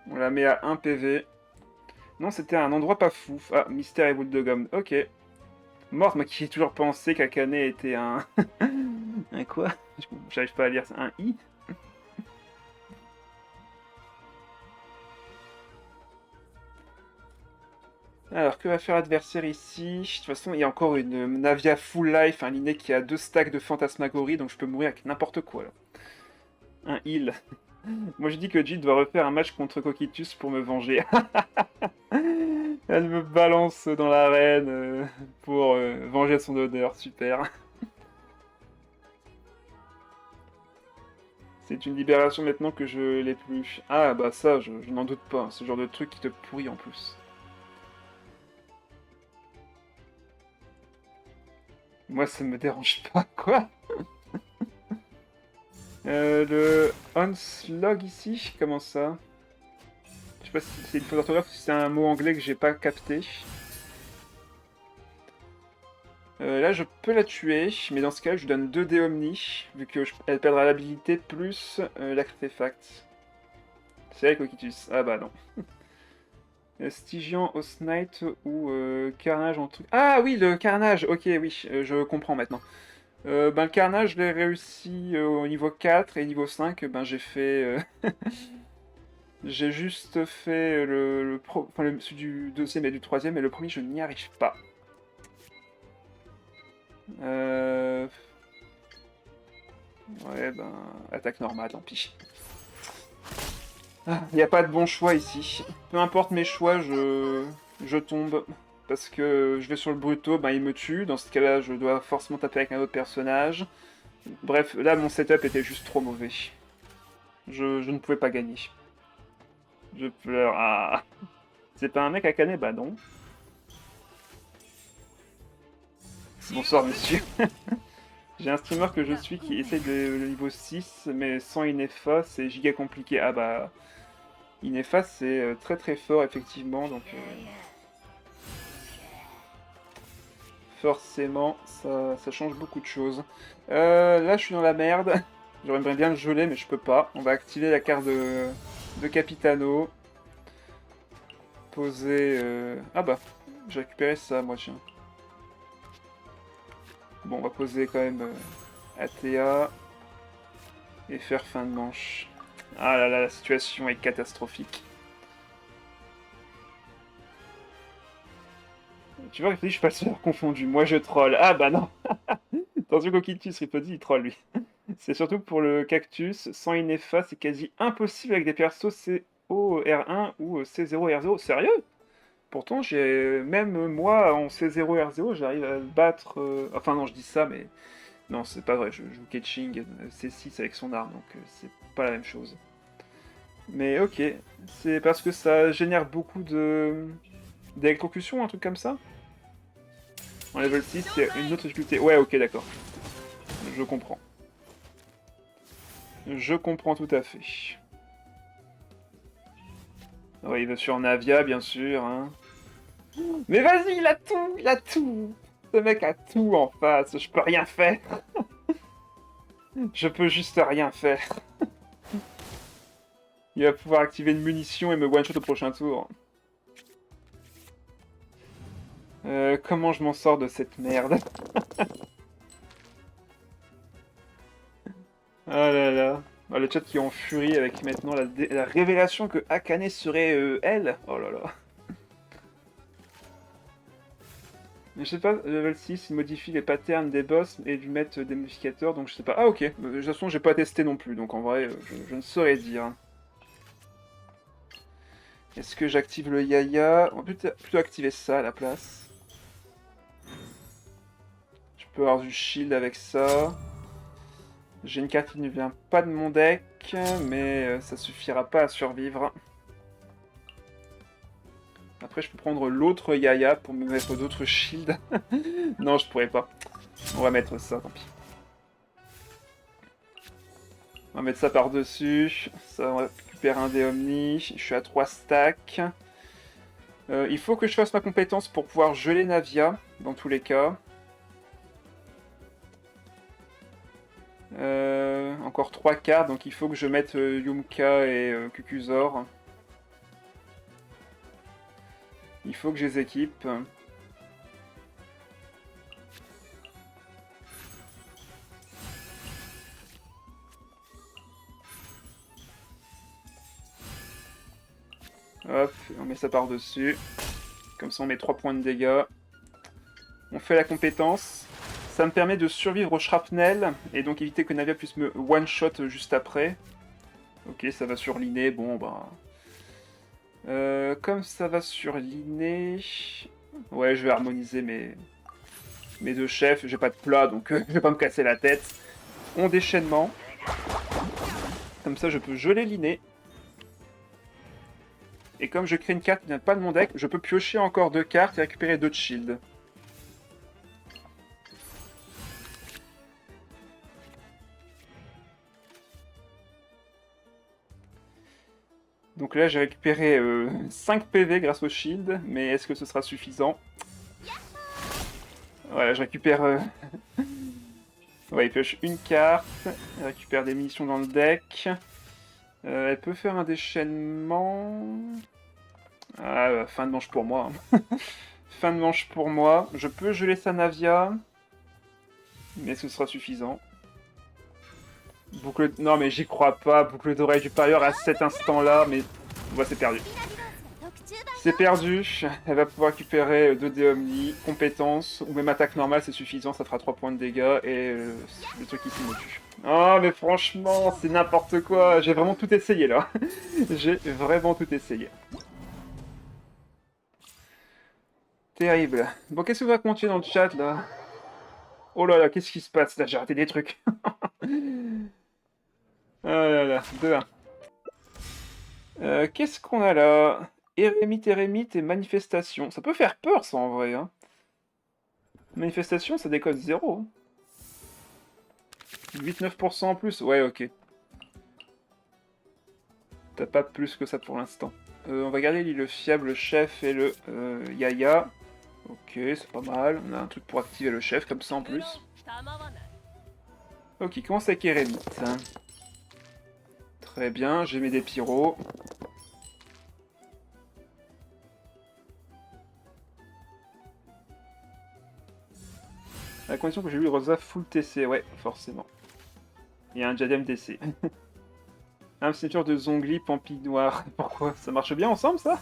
On la met à 1 PV. Non, c'était un endroit pas fou. Ah, mystère et boule de gomme. Ok. Morte, moi qui ai toujours pensé qu'Akane était un... un quoi? J'arrive pas à lire, un I? Alors, que va faire l'adversaire ici? De toute façon, il y a encore une Navia full life, un Liné qui a 2 stacks de fantasmagorie, donc je peux mourir avec n'importe quoi, là. Un heal. Moi, je dis que Jill doit refaire un match contre Coquitus pour me venger. Elle me balance dans l'arène pour venger son odeur, super. C'est une libération maintenant que je l'ai plus. Ah, bah ça, je n'en doute pas, ce genre de truc qui te pourrit en plus. Moi, ça me dérange pas, quoi. Le onslog ici, comment ça? Je sais pas si c'est une faute d'orthographe ou si c'est un mot anglais que j'ai pas capté. Là, je peux la tuer, mais dans ce cas, je lui donne 2 dés Omni, vu qu'elle perdra l'habilité plus l'artefact. C'est elle, Coquitus. Ah bah non. Stygian, Osnight ou Carnage en truc. Ah oui, le Carnage, ok, oui, je comprends maintenant. Ben, le Carnage, je l'ai réussi au niveau 4 et niveau 5, ben j'ai fait... j'ai juste fait celui du deuxième et du troisième, et le premier, je n'y arrive pas. Ouais, ben, attaque normale, tant pis. Il n'y a pas de bon choix ici. Peu importe mes choix, je tombe. Parce que je vais sur le Bruto, ben il me tue. Dans ce cas-là, je dois forcément taper avec un autre personnage. Bref, là, mon setup était juste trop mauvais. Je ne pouvais pas gagner. Je pleure. Ah. C'est pas un mec à canner? Bah non. Bonsoir, monsieur. J'ai un streamer que je suis qui essaye le niveau 6, mais sans Inefa, c'est giga compliqué. Ah bah... Inefa, c'est très très fort, effectivement, donc... forcément, ça change beaucoup de choses. Là, je suis dans la merde. J'aimerais bien le geler, mais je peux pas. On va activer la carte de Capitano. Poser... Ah bah, j'ai récupéré ça, moi, tiens. Bon, on va poser quand même Athéa. Et faire fin de manche. Ah là là, la situation est catastrophique. Tu vois, je suis pas sûr confondu. Moi, je troll. Ah bah non. Attention, Coquitus, Ripodi, il troll, lui. C'est surtout pour le cactus. Sans Inefa, c'est quasi impossible avec des persos COR1 ou C0R0. Sérieux? Pourtant, j'ai même moi, en C0R0, j'arrive à battre... Enfin non, je dis ça, mais... Non, c'est pas vrai, je joue Ketching C6 avec son arme, donc c'est pas la même chose. Mais ok, c'est parce que ça génère beaucoup d'électrocution, un truc comme ça? En level 6, il y a une autre difficulté. Ouais, ok, d'accord. Je comprends. Je comprends tout à fait. Oui, il va sur Navia, bien sûr. Hein. Mais vas-y, il a tout, il a tout. Ce mec a tout en face, je peux rien faire. Je peux juste rien faire. Il va pouvoir activer une munition et me one-shot au prochain tour. Comment je m'en sors de cette merde? Oh là là. Oh, le chat qui est en furie avec maintenant la révélation que Akane serait elle. Oh là là. Je sais pas, level 6, il modifie les patterns des boss et lui mettre des modificateurs, donc je sais pas. Ah ok, de toute façon j'ai pas testé non plus, donc en vrai je ne saurais dire. Est-ce que j'active le Yaya? On va plutôt activer ça à la place. Je peux avoir du shield avec ça. J'ai une carte qui ne vient pas de mon deck, mais ça suffira pas à survivre. Après, je peux prendre l'autre Yaya pour me mettre d'autres shields. Non, je pourrais pas. On va mettre ça, tant pis. On va mettre ça par-dessus. Ça, on récupère un des Omni. Je suis à 3 stacks. Il faut que je fasse ma compétence pour pouvoir geler Navia, dans tous les cas. Encore 3 cartes, donc il faut que je mette Yumka et Kukuzor. Il faut que je les équipe. Hop, on met ça par-dessus. Comme ça on met 3 points de dégâts. On fait la compétence. Ça me permet de survivre au shrapnel, et donc éviter que Navia puisse me one-shot juste après. Ok, ça va sur l'inné, bon bah... comme ça va sur l'inné... Ouais, je vais harmoniser mes deux chefs. J'ai pas de plat, donc je vais pas me casser la tête. On déchaînement. Comme ça, je peux geler l'inné. Et comme je crée une carte qui vient pas de mon deck, je peux piocher encore 2 cartes et récupérer 2 de shield. Donc là, j'ai récupéré 5 PV grâce au shield, mais est-ce que ce sera suffisant? Voilà, je récupère... Ouais, il pioche une carte, elle récupère des munitions dans le deck. Elle peut faire un déchaînement... Ah, fin de manche pour moi. Fin de manche pour moi. Je peux geler sa Navia, mais ce sera suffisant. Boucle... Non mais j'y crois pas, boucle d'oreille du parieur à cet instant-là, mais... Ouais, c'est perdu. C'est perdu, elle va pouvoir récupérer 2 dés Omni, compétences, ou même attaque normale, c'est suffisant, ça fera 3 points de dégâts, et le truc ici me tue. Oh mais franchement, c'est n'importe quoi, j'ai vraiment tout essayé là. J'ai vraiment tout essayé. Terrible. Bon, qu'est-ce que vous racontez dans le chat là? Oh là là, qu'est-ce qui se passe là? J'ai raté des trucs. Oh là là, 2-1. Qu'est-ce qu'on a là? Érémite et manifestation. Ça peut faire peur ça en vrai. Hein. Manifestation, ça décode 0. 8-9% en plus. Ouais, ok. T'as pas plus que ça pour l'instant. On va garder le fiable chef et le Yaya. Ok, c'est pas mal. On a un truc pour activer le chef comme ça en plus. Ok, commence avec Érémite. Très bien, j'ai mis des pyros. À la condition que j'ai eu Rosa full TC, ouais, forcément. Il y a un diadème TC. Un signature de Zongli, Pampi noir. Pourquoi? Ça marche bien ensemble, ça?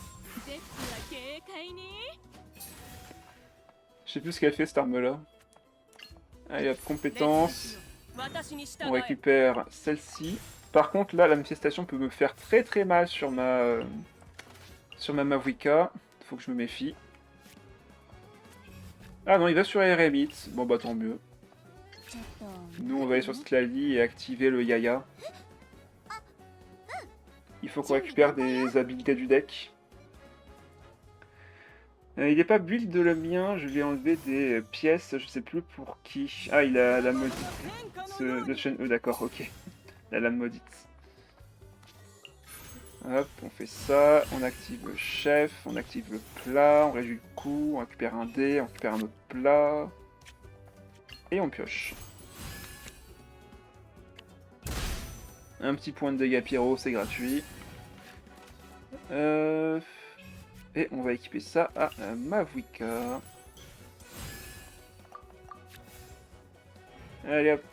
Je sais plus ce qu'elle fait, cette arme-là. Allez, hop, compétence. On récupère celle-ci. Par contre, là, la manifestation peut me faire très très mal sur ma Mavuika. Faut que je me méfie. Ah non, il va sur Eremite. Bon bah tant mieux. Nous, on va aller sur Sklali et activer le Yaya. Il faut qu'on récupère des habiletés du deck. Il n'est pas build de le mien, je vais enlever des pièces, je sais plus pour qui. Ah, il a la mode de chaîne E, d'accord, ok. La lame maudite. Hop, on fait ça, on active le chef, on active le plat, on réduit le coup, on récupère un dé, on récupère un autre plat. Et on pioche. Un petit point de dégâts pyro, c'est gratuit. Et on va équiper ça à Mavuika. Allez hop.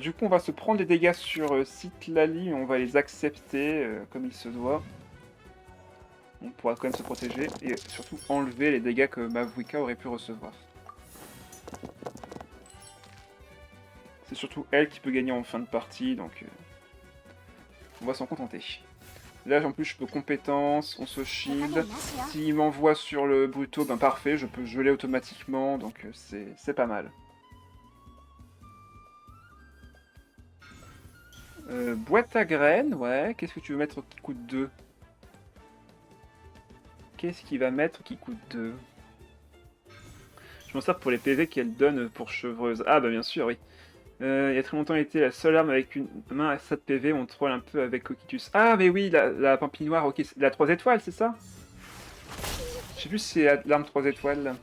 Du coup, on va se prendre des dégâts sur Citlali, mais on va les accepter comme il se doit. On pourra quand même se protéger et surtout enlever les dégâts que Mavuika aurait pu recevoir. C'est surtout elle qui peut gagner en fin de partie, donc on va s'en contenter. Là en plus je peux compétence, on se shield. S'il m'envoie sur le Bruto, ben parfait, je peux geler automatiquement, donc c'est pas mal. Boîte à graines, ouais. Qu'est-ce que tu veux mettre qui coûte 2? Qu'est-ce qu'il va mettre qui coûte 2? Je m'en sers pour les PV qu'elle donne pour chevreuse. Ah bah bien sûr, oui. Il y a très longtemps, il était la seule arme avec une main à 7 PV, on troll un peu avec Coquitus. Ah mais oui, la pampinoire, ok, la 3 étoiles, c'est ça? Je sais plus si c'est l'arme 3 étoiles.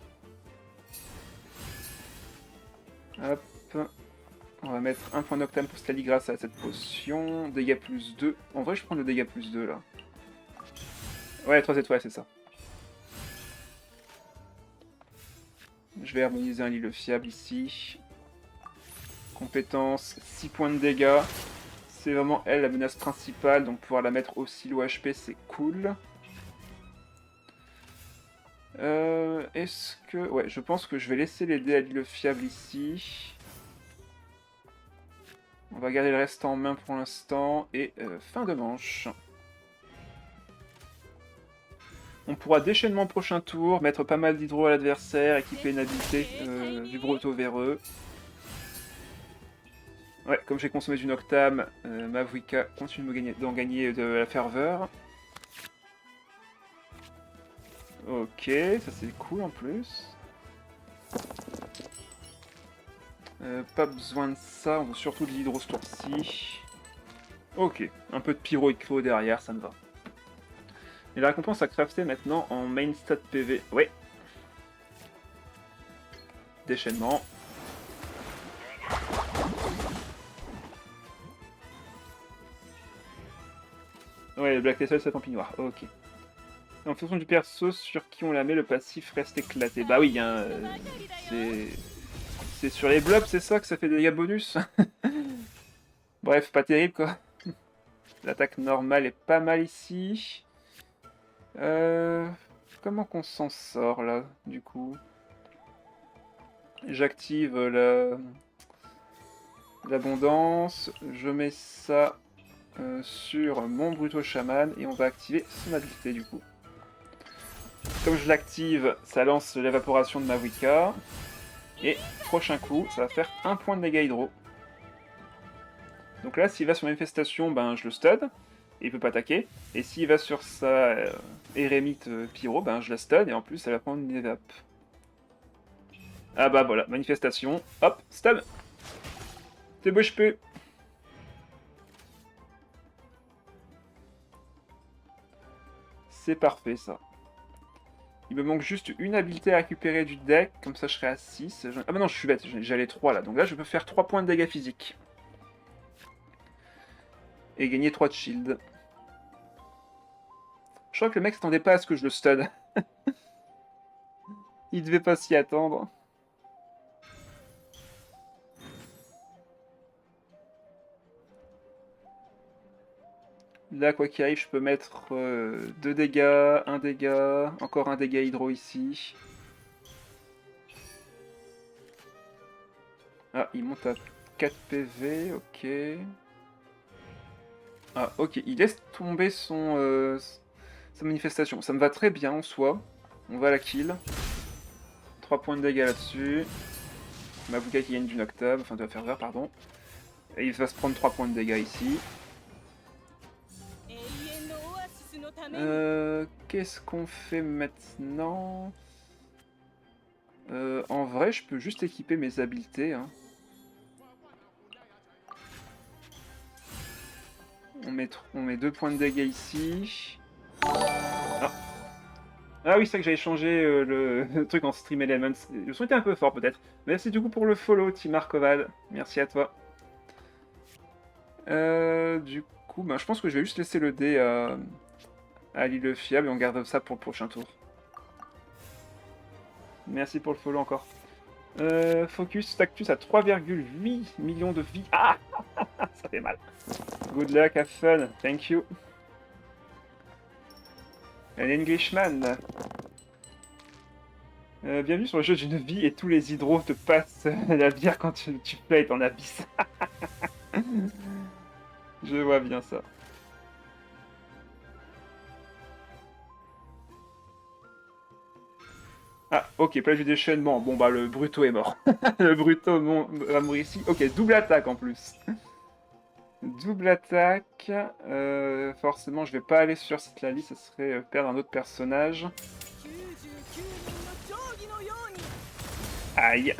Hop. On va mettre un point d'octane pour Stali grâce à cette potion. Dégâts plus 2. En vrai, je prends le dégâts plus 2 là. Ouais, 3 étoiles, c'est ça. Je vais harmoniser un lit fiable ici. Compétence, 6 points de dégâts. C'est vraiment elle la menace principale, donc pouvoir la mettre aussi low HP, c'est cool. Est-ce que... Ouais, je pense que je vais laisser les dés à l'île fiable ici. On va garder le reste en main pour l'instant. Et fin de manche. On pourra déchaînement prochain tour, mettre pas mal d'hydro à l'adversaire, équiper une habilité du Bruto véreux. Ouais, comme j'ai consommé du Noctam, Mavuika continue d'en gagner de la ferveur. Ok, ça c'est cool en plus. Pas besoin de ça, on veut surtout de l'hydro ce tour-ci. Ok, un peu de pyro et clos derrière, ça me va. Et la récompense à crafter maintenant en main stat PV. Ouais. Déchaînement. Ouais, le Black Tassel, c'est pampinoire. Ok. En fonction du perso sur qui on la met, le passif reste éclaté. Bah oui, hein, c'est sur les blobs, c'est ça que ça fait des dégâts bonus. Bref, pas terrible quoi. L'attaque normale est pas mal ici. Comment qu'on s'en sort là, du coup? J'active l'abondance, je mets ça sur mon Bruto Shaman et on va activer son habilité du coup. Comme je l'active, ça lance l'évaporation de Mavuika. Et prochain coup, ça va faire un point de dégâts hydro. Donc là, s'il va sur manifestation, ben je le stun. Et il peut pas attaquer. Et s'il va sur sa Érémite Pyro, ben je la stun. Et en plus, elle va prendre une évap. Ah bah voilà, manifestation. Hop, stun. Te bouge plus. C'est parfait ça. Il me manque juste une habilité à récupérer du deck, comme ça je serai à 6. Ah bah non, je suis bête, j'allais 3 là. Donc là, je peux faire 3 points de dégâts physiques. Et gagner 3 de shield. Je crois que le mec s'attendait pas à ce que je le stun. Il devait pas s'y attendre. Là, quoi qu'il arrive, je peux mettre 2 dégâts, 1 dégât, encore un dégât hydro ici. Ah, il monte à 4 PV, ok. Ah, ok, il laisse tomber sa manifestation. Ça me va très bien en soi. On va la kill. 3 points de dégâts là-dessus. Mavuka qui gagne du Noctave, enfin de la ferveur, pardon. Et il va se prendre 3 points de dégâts ici. Qu'est-ce qu'on fait maintenant? En vrai, je peux juste équiper mes habiletés. Hein. On met 2 points de dégâts ici. Ah, ah oui, c'est vrai que j'avais changé le truc en Stream Elements. Le son était un peu fort peut-être. Merci du coup pour le follow, Timar Koval. Merci à toi. Du coup, ben, je pense que je vais juste laisser le dé à l'île fiable et on garde ça pour le prochain tour. Merci pour le follow encore. Focus Tactus à 3,8 millions de vies. Ah, ça fait mal. Good luck, have fun. Thank you. An Englishman. Bienvenue sur le jeu d'une vie et tous les hydros te passent la bière quand tu plays en abysse. Je vois bien ça. Ah, ok, plage du déchaînement. Bon, bah, le Bruto est mort. Le Bruto va mourir ici. Ok, double attaque en plus. Double attaque. Forcément, je vais pas aller sur cette Lali, ça serait perdre un autre personnage. Aïe.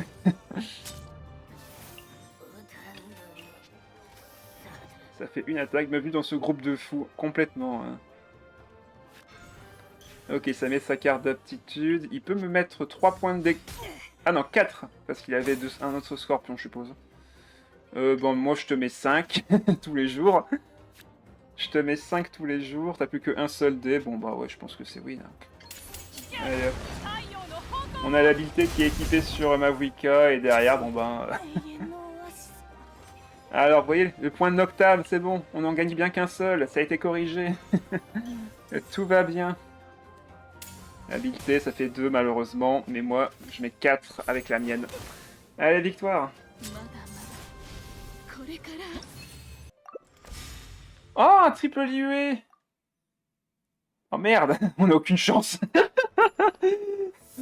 Ça fait une attaque, mais vu dans ce groupe de fous, complètement. Hein. Ok, ça met sa carte d'aptitude. Il peut me mettre 3 points de dégâts. Ah non, 4, parce qu'il avait un autre scorpion, je suppose. Bon, moi je te mets 5 tous les jours. Je te mets 5 tous les jours, t'as plus qu'un seul dé. Bon bah ouais, je pense que c'est win. Hein. Allez, hop. On a l'habilité qui est équipée sur Mavuika et derrière, bon ben... Alors, vous voyez, le point de Noctable, c'est bon, on n'en gagne bien qu'un seul, ça a été corrigé. Tout va bien. L'habilité, ça fait 2 malheureusement, mais moi, je mets 4 avec la mienne. Allez, victoire. Oh, un triple liué. Oh merde, on n'a aucune chance.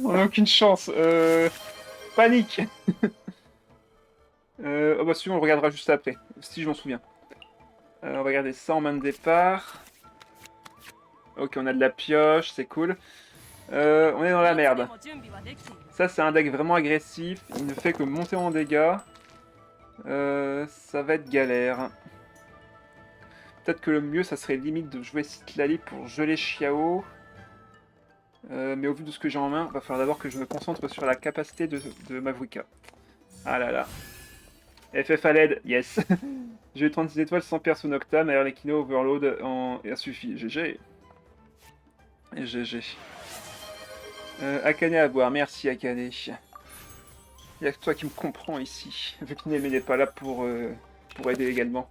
On n'a aucune chance. Panique. Oh bah si, on le regardera juste après, si je m'en souviens. On va regarder ça en main de départ. Ok, on a de la pioche, c'est cool. On est dans la merde. Ça, c'est un deck vraiment agressif. Il ne fait que monter en dégâts. Ça va être galère. Peut-être que le mieux, ça serait limite de jouer Citlali pour geler Xiao. Mais au vu de ce que j'ai en main, il va falloir d'abord que je me concentre sur la capacité de Mavuika. Ah là là. FF à l'aide, yes. J'ai eu 36 étoiles sans perso Nocta, mais alors les Kino Overload en... Il suffit. GG. GG. Akane à boire, merci Akane. Il n'y a que toi qui me comprends ici, vu que Némé n'est pas là pour aider également.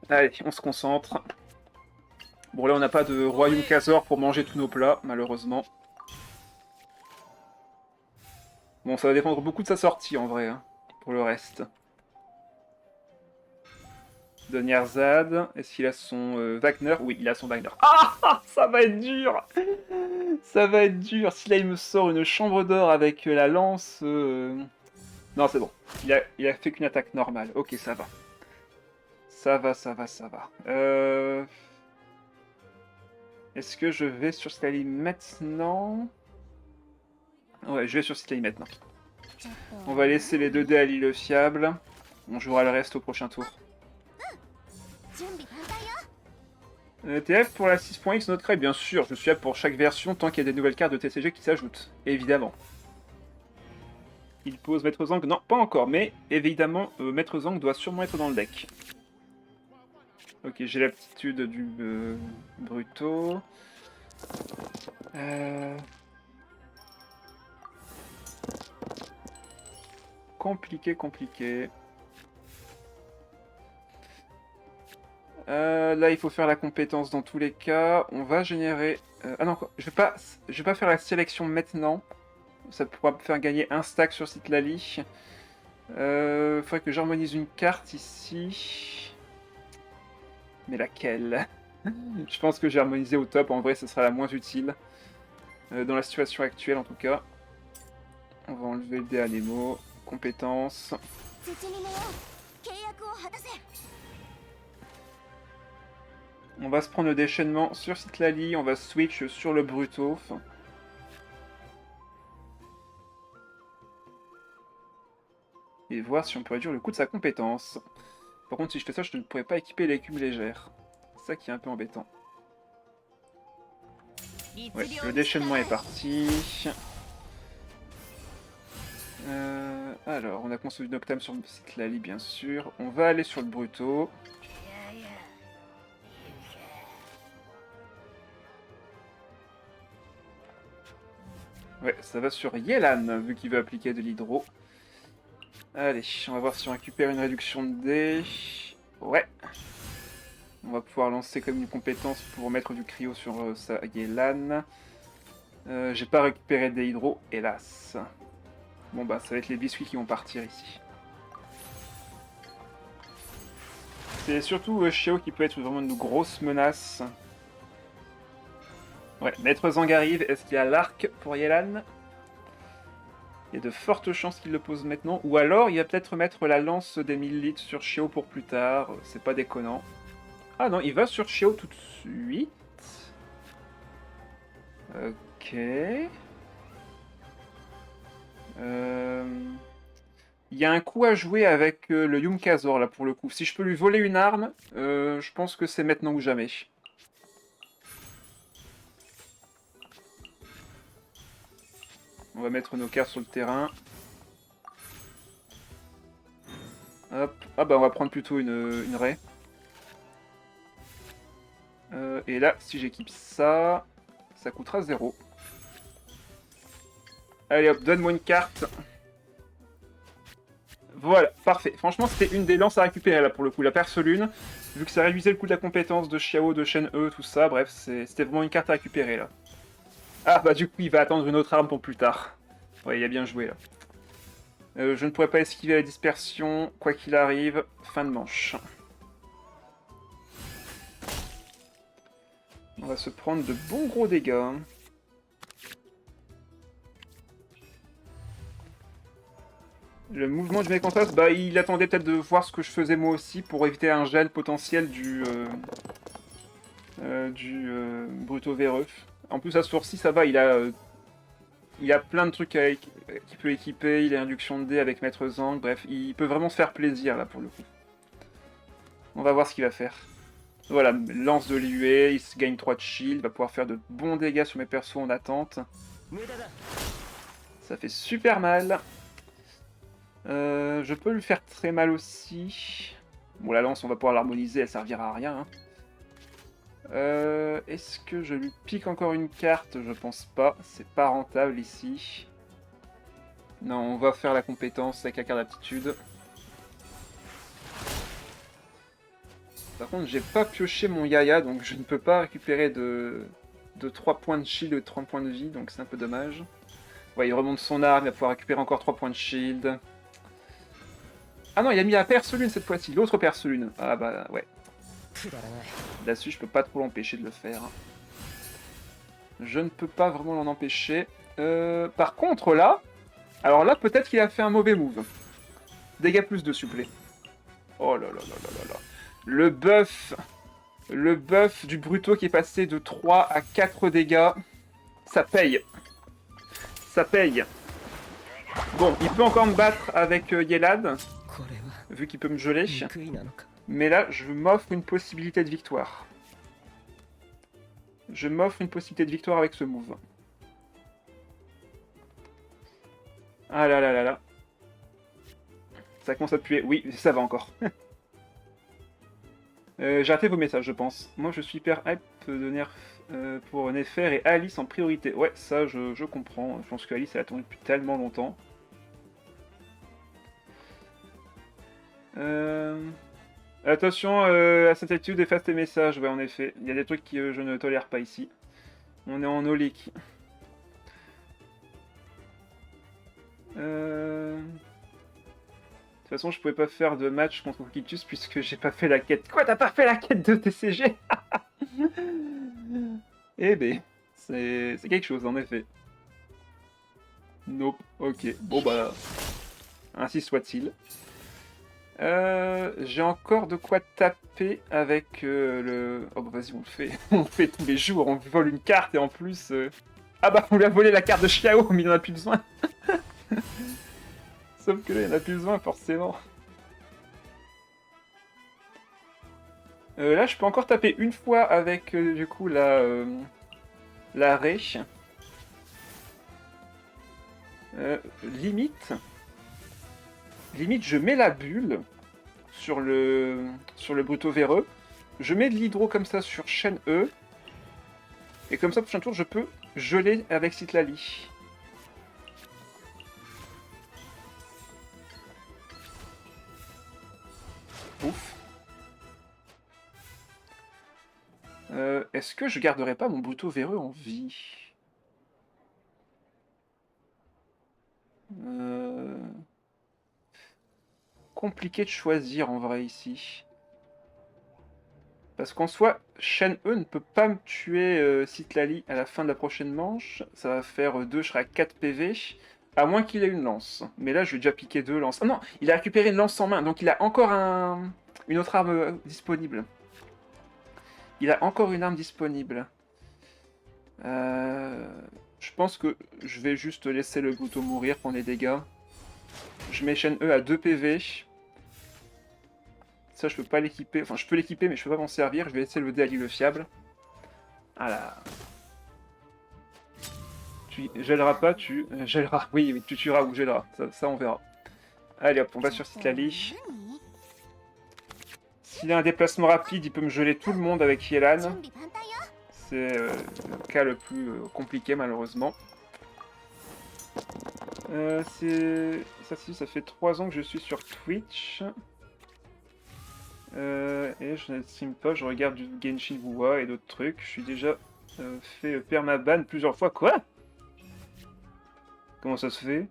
Allez, on se concentre. Bon là on n'a pas de Royaume Kazor pour manger tous nos plats, malheureusement. Bon, ça va dépendre beaucoup de sa sortie en vrai, hein, pour le reste. Donyerzad, est-ce qu'il a son Wagner? Oui, il a son Wagner. Ah, ça va être dur. Ça va être dur. Si là il me sort une chambre d'or avec la lance... Non, c'est bon. Il a fait qu'une attaque normale. Ok, ça va. Ça va, ça va, ça va. Est-ce que je vais sur Slally maintenant? Ouais, je vais sur Slally maintenant. On va laisser les 2 dés à l'île fiable. On jouera le reste au prochain tour. TF pour la 6.x noterait, bien sûr, je suis là pour chaque version tant qu'il y a des nouvelles cartes de TCG qui s'ajoutent, évidemment. Il pose Maître Zang, non, pas encore, mais évidemment, Maître Zang doit sûrement être dans le deck. Ok, j'ai l'aptitude du Bruto. Compliqué, compliqué. Là, il faut faire la compétence dans tous les cas. On va générer... Ah non, je vais pas faire la sélection maintenant. Ça pourra me faire gagner un stack sur Citlali. Faudrait que j'harmonise une carte ici. Mais laquelle? Je pense que j'ai harmonisé au top. En vrai, ce sera la moins utile. Dans la situation actuelle, en tout cas. On va enlever le dé à Nemo. Compétence. On va se prendre le déchaînement sur Citlali, on va switch sur le Bruto. Et voir si on peut réduire le coût de sa compétence. Par contre, si je fais ça, je ne pourrais pas équiper l'écume légère. C'est ça qui est un peu embêtant. Ouais, le déchaînement est parti. Alors, on a construit une Noctam sur le site Lali, bien sûr. On va aller sur le Brutto. Ouais, ça va sur Yelan, vu qu'il veut appliquer de l'hydro. Allez, on va voir si on récupère une réduction de dés. Ouais. On va pouvoir lancer comme une compétence pour mettre du cryo sur sa Yelan. J'ai pas récupéré des hydros, hélas. Bon bah, ça va être les biscuits qui vont partir ici. C'est surtout Xiao qui peut être vraiment une grosse menace. Ouais, Maître Zhang arrive. Est-ce qu'il y a l'arc pour Yelan? Il y a de fortes chances qu'il le pose maintenant. Ou alors, il va peut-être mettre la lance des 1000 litres sur Xiao pour plus tard. C'est pas déconnant. Ah non, il va sur Xiao tout de suite. Ok. Il y a un coup à jouer avec le Yumkazor là pour le coup. Si je peux lui voler une arme, je pense que c'est maintenant ou jamais. On va mettre nos cartes sur le terrain. Hop. Ah bah on va prendre plutôt une raie. Et là, si j'équipe ça, ça coûtera 0. Allez hop, donne-moi une carte. Voilà, parfait. Franchement, c'était une des lances à récupérer là pour le coup. La perce lune, vu que ça réduisait le coût de la compétence de Xiao, de Shen E, tout ça, bref, c'était vraiment une carte à récupérer là. Ah bah du coup, il va attendre une autre arme pour plus tard. Ouais, il a bien joué là. Je ne pourrais pas esquiver la dispersion, quoi qu'il arrive. Fin de manche. On va se prendre de bons gros dégâts. Le mouvement du mec en face, bah il attendait peut-être de voir ce que je faisais moi aussi pour éviter un gel potentiel du Brutto véreux. En plus à ce tour-ci ça va, il a plein de trucs qu'il peut équiper, il a induction de dés avec Maître Zhang, bref, il peut vraiment se faire plaisir là pour le coup. On va voir ce qu'il va faire. Voilà, lance de l'UE, il se gagne 3 de shield, il va pouvoir faire de bons dégâts sur mes persos en attente. Ça fait super mal. Je peux lui faire très mal aussi. Bon, la lance, on va pouvoir l'harmoniser, elle servira à rien. Hein. Est-ce que je lui pique encore une carte? Je pense pas, c'est pas rentable ici. Non, on va faire la compétence avec la carte d'aptitude. Par contre, j'ai pas pioché mon Yaya, donc je ne peux pas récupérer de 3 points de shield et de 3 points de vie, donc c'est un peu dommage. Ouais, il remonte son arme, il va pouvoir récupérer encore 3 points de shield. Ah non, il a mis la perce lune cette fois-ci, l'autre perce lune. Ah bah ouais. Là-dessus, je peux pas trop l'empêcher de le faire. Je ne peux pas vraiment l'en empêcher. Par contre, là... Alors là, peut-être qu'il a fait un mauvais move. Dégâts plus de, s'il vous plaît. Oh là là là là là là. Le buff... Le buff du Brutto qui est passé de 3 à 4 dégâts. Ça paye. Ça paye. Bon, il peut encore me battre avec Yelad, vu qu'il peut me geler. Mais là, je m'offre une possibilité de victoire. Je m'offre une possibilité de victoire avec ce move. Ah là là là là. Ça commence à puer. Oui, ça va encore. J'ai raté vos messages, je pense. Moi, je suis hyper hype de nerf pour Nefer et Alice en priorité. Ouais, ça, je comprends. Je pense que Alice, elle a attendu depuis tellement longtemps. Attention à cette attitude, efface tes messages. Ouais, en effet. Il y a des trucs que je ne tolère pas ici. On est en olique. De toute façon, je pouvais pas faire de match contre Kitus puisque j'ai pas fait la quête. Quoi, t'as pas fait la quête de TCG? Eh ben, c'est quelque chose en effet. Nope, ok. Bon bah, ainsi soit-il. J'ai encore de quoi taper avec le... Oh bah vas-y, on le fait. On le fait tous les jours, on vole une carte et en plus... Ah bah on lui a volé la carte de Xiao, mais il en a plus besoin. Sauf que là, il en a plus besoin forcément. Là, je peux encore taper une fois avec, du coup, la Ré. Limite, je mets la bulle sur le Brutto véreux. Je mets de l'hydro comme ça sur chaîne E. Et comme ça, prochain tour, je peux geler avec Citlali. Ouf. Est-ce que je garderai pas mon Brutto véreux en vie? Compliqué de choisir en vrai ici. Parce qu'en soi, Shen E ne peut pas me tuer Citlali à la fin de la prochaine manche. Ça va faire 2, je serai à 4 PV. À moins qu'il ait une lance. Mais là, je vais déjà piquer 2 lances. Ah non, il a récupéré une lance en main, donc il a encore une autre arme disponible. Il a encore une arme disponible. Je pense que je vais juste laisser le Gouto mourir pour les dégâts. Je mets Shen E à 2 PV. Ça, je peux pas l'équiper. Enfin, je peux l'équiper, mais je peux pas m'en servir. Je vais laisser le dé à l'île fiable. Voilà. Tu gèleras pas, tu gèleras. Oui, oui, tu tueras ou gèleras. Ça, on verra. Allez hop, on va sur Citlali. S'il a un déplacement rapide, il peut me geler tout le monde avec Yelan. C'est le cas le plus compliqué, malheureusement. Ça fait 3 ans que je suis sur Twitch. Et je ne stream pas, je regarde du Genshin Wuwa et d'autres trucs. Je suis déjà fait permaban plusieurs fois. Quoi? Comment ça se fait?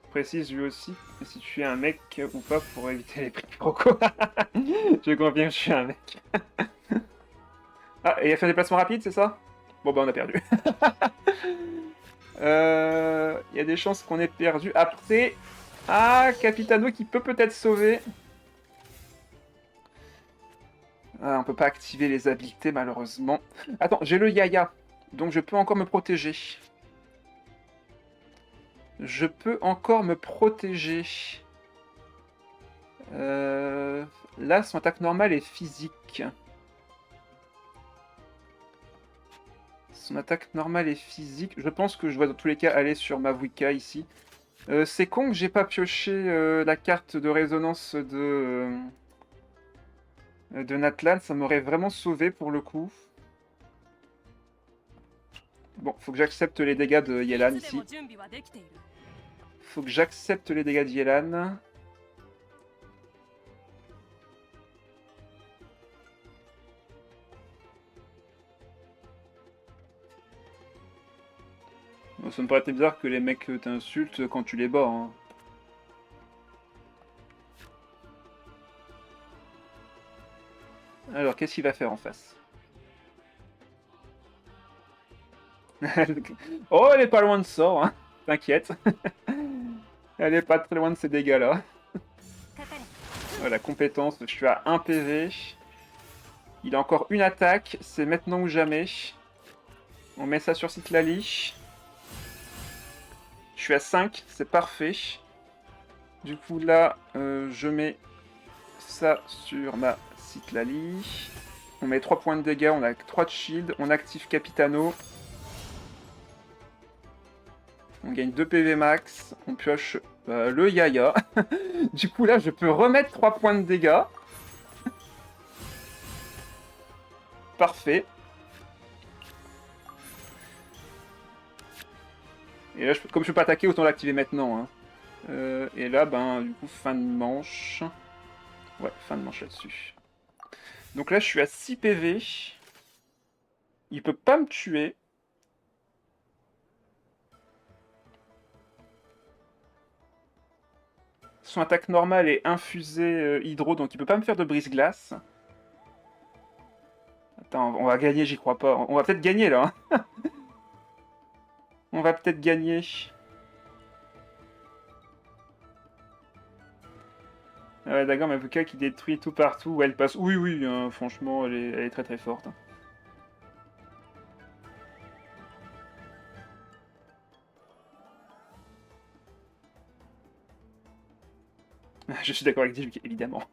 Précise lui aussi si tu es un mec ou pas pour éviter les prix croco. Je confirme que je suis un mec. Ah, et il a fait un déplacement rapide, c'est ça? Bon bah on a perdu. Il y a des chances qu'on ait perdu. Après, ah, Capitano qui peut peut-être sauver. Ah, on peut pas activer les habiletés malheureusement. Attends, j'ai le Yaya, donc je peux encore me protéger. Je peux encore me protéger. Là, son attaque normale est physique. Son attaque normale est physique. Je pense que je vais dans tous les cas aller sur Mavuika ici. C'est con que j'ai pas pioché la carte de résonance de Natlan. Ça m'aurait vraiment sauvé pour le coup. Bon, faut que j'accepte les dégâts de Yelan ici. Faut que j'accepte les dégâts de Yelan. Bon, ça me paraît bizarre que les mecs t'insultent quand tu les bats. Hein. Alors, qu'est-ce qu'il va faire en face? Oh, elle est pas loin de sort, hein. T'inquiète. Elle est pas très loin de ces dégâts-là. Voilà, compétence, je suis à 1 PV. Il a encore une attaque, c'est maintenant ou jamais. On met ça sur Citlali. Je suis à 5, c'est parfait. Du coup, là, je mets ça sur ma Citlali. On met 3 points de dégâts, on a 3 de shield, on active Capitano. On gagne 2 PV max, on pioche le Yaya. Du coup là je peux remettre 3 points de dégâts. Parfait. Et là comme je peux pas attaquer, autant l'activer maintenant. Hein. Et là ben du coup fin de manche. Ouais, fin de manche là-dessus. Donc là je suis à 6 PV. Il peut pas me tuer. Son attaque normale est infusée hydro, donc il peut pas me faire de brise-glace. Attends, on va gagner, j'y crois pas. On va peut-être gagner là. Hein. On va peut-être gagner. Ouais, d'accord, mais Vuka qui détruit tout partout où elle passe. Oui, oui, hein, franchement, elle est très très forte. Je suis d'accord avec Diluc, évidemment.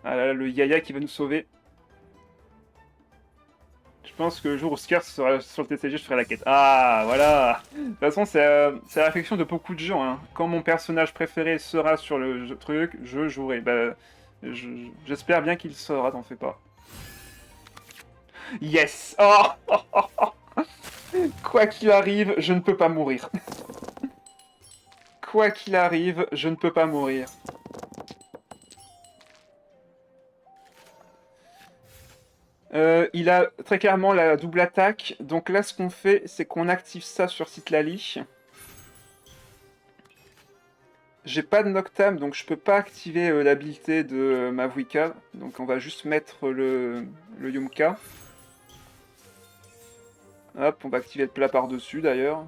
Ah là là, le Yaya qui va nous sauver. Je pense que le jour où Skers sera sur le TCG, je ferai la quête. Ah, voilà. De toute façon, c'est la réflexion de beaucoup de gens. Hein. Quand mon personnage préféré sera sur le truc, je jouerai. Bah, j'espère bien qu'il sera, t'en fais pas. Yes. Oh, oh, oh, oh. Quoi qu'il arrive, je ne peux pas mourir. Quoi qu'il arrive, je ne peux pas mourir. Il a très clairement la double attaque. Donc là, ce qu'on fait, c'est qu'on active ça sur Citlali. J'ai pas de Noctam, donc je peux pas activer l'habilité de Mavuika. Donc on va juste mettre le Yumka. Hop, on va activer le plat par-dessus d'ailleurs.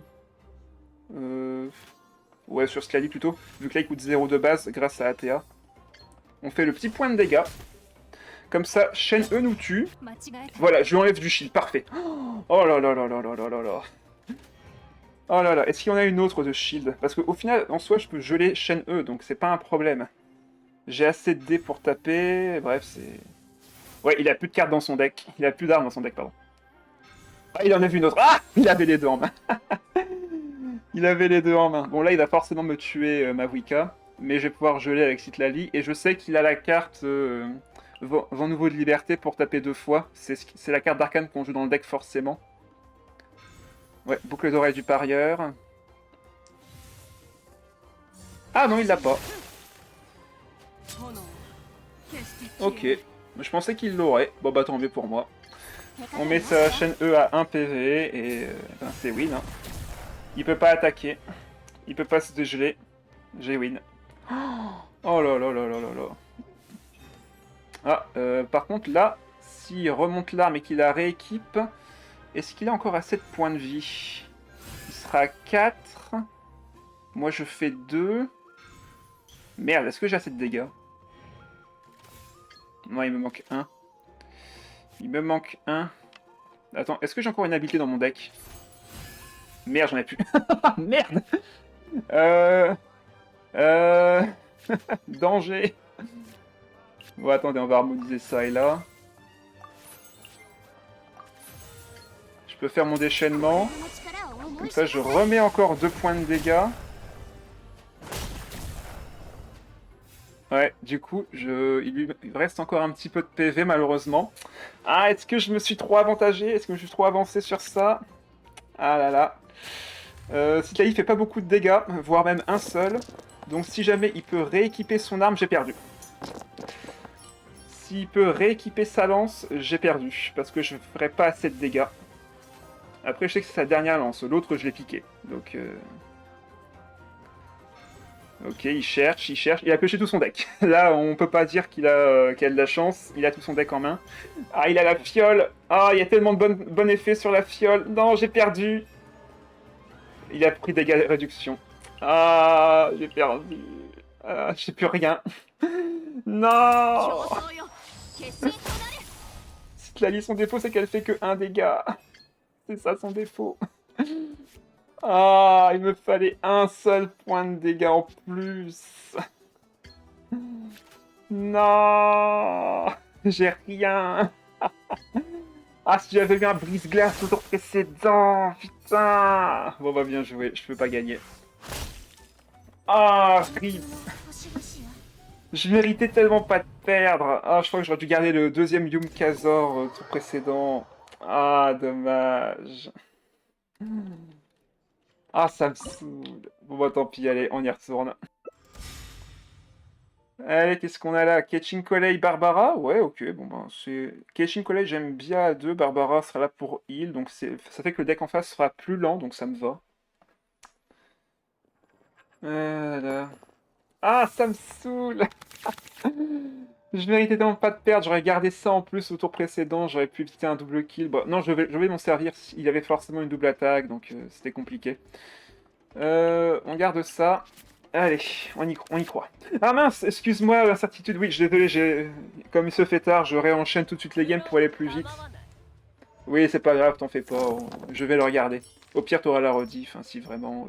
Ouais, sur Citlali plutôt, vu que là il coûte 0 de base grâce à ATA. On fait le petit point de dégâts. Comme ça, Shen E nous tue. Voilà, je lui enlève du shield, parfait. Oh là là là là là là là là. Oh là là, est-ce qu'il y en a une autre de shield? Parce qu'au final, en soi, je peux geler Shen E, donc c'est pas un problème. J'ai assez de dés pour taper, bref, c'est... Ouais, il a plus de cartes dans son deck. Il a plus d'armes dans son deck, pardon. Ah, il en a vu une autre. Ah, il avait les deux en main. Il avait les deux en main. Bon, là, il va forcément me tuer Mavuika, mais je vais pouvoir geler avec Citlali, et je sais qu'il a la carte... Vent nouveau de liberté pour taper 2 fois. C'est la carte d'arcane qu'on joue dans le deck forcément. Ouais, boucle d'oreille du parieur. Ah non, il l'a pas. Ok. Je pensais qu'il l'aurait. Bon bah tant mieux pour moi. On met sa chaîne E à 1 PV et ben, c'est win. Hein. Il peut pas attaquer. Il peut pas se dégeler. J'ai win. Oh là là là là là là. Ah, par contre là, s'il remonte l'arme et qu'il la rééquipe, est-ce qu'il a encore assez de points de vie? Il sera à 4. Moi je fais 2. Merde, est-ce que j'ai assez de dégâts? Non, il me manque 1. Il me manque 1. Attends, est-ce que j'ai encore une habilité dans mon deck? Merde, j'en ai plus. Merde. Euh... Danger. Bon, attendez, on va harmoniser ça et là. Je peux faire mon déchaînement. Comme ça, je remets encore 2 points de dégâts. Ouais, du coup, il lui reste encore un petit peu de PV, malheureusement. Ah, est-ce que je me suis trop avantagé? Est-ce que je suis trop avancé sur ça? Ah là là. Citlali fait pas beaucoup de dégâts, voire même un seul. Donc si jamais il peut rééquiper son arme, j'ai perdu. S'il peut rééquiper sa lance, j'ai perdu. Parce que je ferai pas assez de dégâts. Après, je sais que c'est sa dernière lance. L'autre, je l'ai piqué. Donc... Ok, il cherche, il cherche. Il a pioché tout son deck. Là, on peut pas dire qu'il a de la chance. Il a tout son deck en main. Ah, il a la fiole. Ah, il y a tellement de bon effet sur la fiole. Non, j'ai perdu. Il a pris dégâts réduction. Ah, j'ai perdu. Ah, j'ai plus rien. Non. Citlali, son défaut, c'est qu'elle fait que 1 dégât. C'est ça son défaut. Ah, il me fallait un seul point de dégâts en plus. Non, j'ai rien. Ah, si j'avais eu un brise-glace au tour précédent, putain. Bon bah bien joué, je peux pas gagner. Ah, rip. Je méritais tellement pas de perdre. Ah, je crois que j'aurais dû garder le deuxième Yumkazor tour précédent. Ah, dommage. Ah, ça me saoule. Bon bah tant pis, allez, on y retourne. Allez, qu'est-ce qu'on a là? Ketchin Kolei, Barbara? Ouais, ok, bon ben, c'est... Ketchin Kolei, j'aime bien à 2, Barbara sera là pour heal, donc ça fait que le deck en face sera plus lent, donc ça me va. Là. Ah, ça me saoule. Je méritais tellement pas de perdre, j'aurais gardé ça en plus au tour précédent, j'aurais pu éviter un double kill. Bon, non, je vais m'en servir, il avait forcément une double attaque, donc c'était compliqué. On garde ça. Allez, on y croit. Ah mince, excuse-moi, l'incertitude, oui, désolé, comme il se fait tard, je réenchaîne tout de suite les games pour aller plus vite. Oui, c'est pas grave, t'en fais pas, je vais le regarder. Au pire, t'auras la rediff, hein, si vraiment...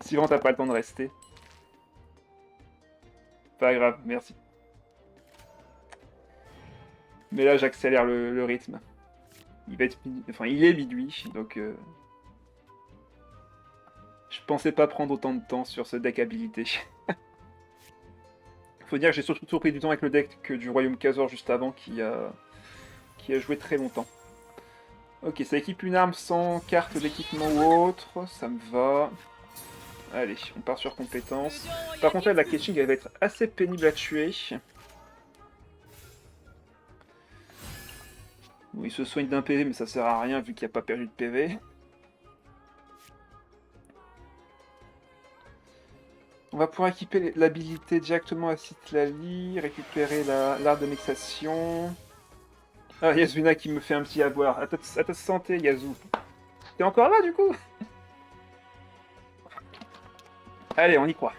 si vraiment t'as pas le temps de rester. Pas grave, merci. Mais là, j'accélère le rythme. Il va être enfin, il est minuit, donc... Je pensais pas prendre autant de temps sur ce deck habilité. Faut dire que j'ai surtout pris du temps avec le deck que du Royaume Kazor juste avant qui a joué très longtemps. Ok, ça équipe une arme sans carte d'équipement ou autre, ça me va. Allez, on part sur compétence. Par contre là, la catching elle va être assez pénible à tuer. Bon, il se soigne d'un PV mais ça sert à rien vu qu'il n'y a pas perdu de PV. On va pouvoir équiper l'habilité directement à Citlali, récupérer l'art d'annexation. Ah, Yasuna qui me fait un petit avoir. À ta santé, Yasu. T'es encore là, du coup? Allez, on y croit.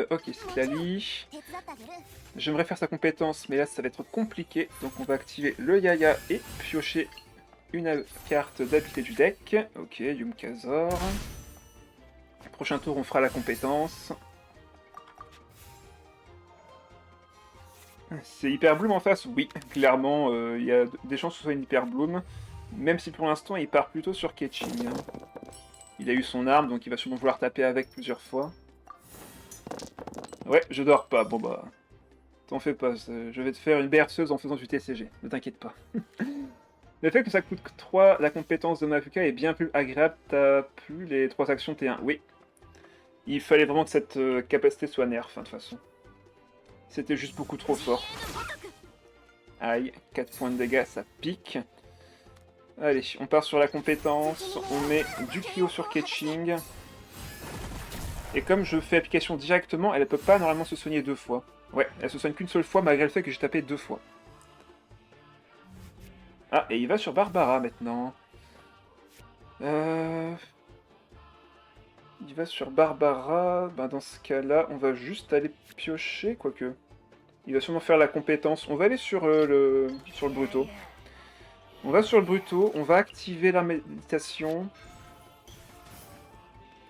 Ok, Citlali. J'aimerais faire sa compétence, mais là, ça va être compliqué. Donc, on va activer le Yaya et piocher une carte d'habilité du deck. Ok, Yumkazor. Prochain tour, on fera la compétence. C'est Hyper Bloom en face? Oui, clairement, il y a des chances que ce soit une Hyper Bloom. Même si pour l'instant, il part plutôt sur Ketching. Il a eu son arme, donc il va sûrement vouloir taper avec plusieurs fois. Ouais, je dors pas. Bon bah, t'en fais pas. Je vais te faire une berceuse en faisant du TCG. Ne t'inquiète pas. Le fait que ça coûte 3, la compétence de Mafuka est bien plus agréable. T'as plus les 3 actions T1. Oui. Il fallait vraiment que cette capacité soit nerf, hein, de toute façon. C'était juste beaucoup trop fort. Aïe, 4 points de dégâts, ça pique. Allez, on part sur la compétence. On met du cryo sur Ketching. Et comme je fais application directement, elle ne peut pas normalement se soigner 2 fois. Ouais, elle se soigne qu'une seule fois malgré le fait que j'ai tapé 2 fois. Ah, et il va sur Barbara maintenant. Il va sur Barbara. Ben, dans ce cas-là, on va juste aller piocher, quoique. Il va sûrement faire la compétence. On va aller sur le Brutto. On va sur le Brutto, on va activer la méditation.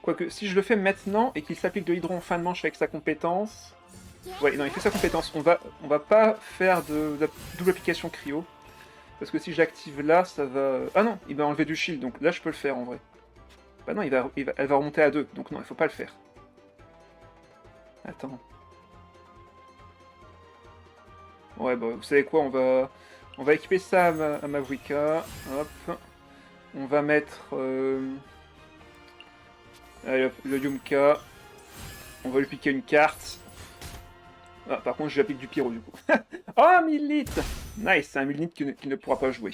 Quoique, si je le fais maintenant et qu'il s'applique de l'hydro en fin de manche avec sa compétence... Ouais, non, il fait sa compétence. On va pas faire de double application cryo. Parce que si j'active là, ça va... Ah non, il va enlever du shield, donc là je peux le faire en vrai. Bah non, elle va remonter à 2, donc non, il faut pas le faire. Attends. Ouais, bah vous savez quoi, on va équiper ça à Mavuika. Hop. On va mettre... Allez, hop, le Yumka. On va lui piquer une carte. Ah, par contre, je lui applique du pyro du coup. Oh, 1000 litres! Nice, c'est un 1000 litres qui ne pourra pas jouer.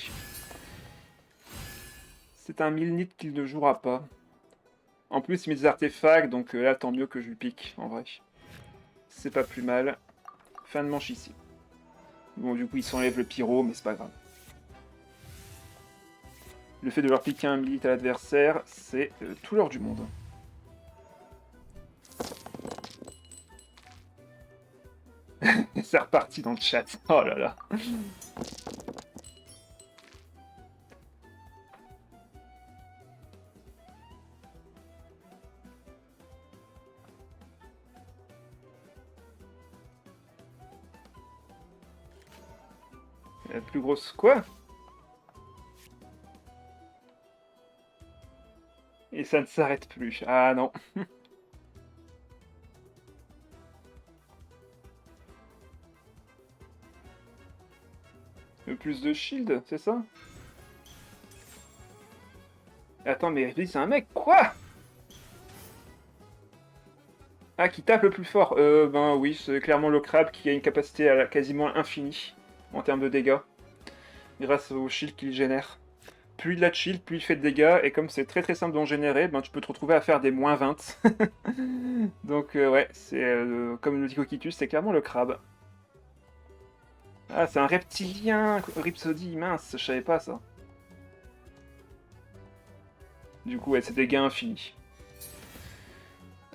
C'est un 1000 litres qu'il ne jouera pas. En plus, il met des artefacts, donc là, tant mieux que je lui pique, en vrai. C'est pas plus mal. Fin de manche ici. Bon, du coup, il s'enlève le pyro, mais c'est pas grave. Le fait de leur piquer un 1000 litres à l'adversaire, c'est tout l'or du monde. C'est reparti dans le chat. Oh là là. La plus grosse quoi? Et ça ne s'arrête plus. Ah non. Le plus de shield, c'est ça? Attends, mais c'est un mec, quoi? Ah, qui tape le plus fort. Ben oui, c'est clairement le crabe qui a une capacité à quasiment infinie en termes de dégâts, grâce au shield qu'il génère. Plus il a de shield, plus il fait de dégâts, et comme c'est très simple d'en générer, ben tu peux te retrouver à faire des moins 20. Donc ouais, c'est comme le dit Coquitus, c'est clairement le crabe. Ah, c'est un reptilien, Rhapsody, mince, je savais pas ça. Du coup, ouais, c'est des dégâts infinis.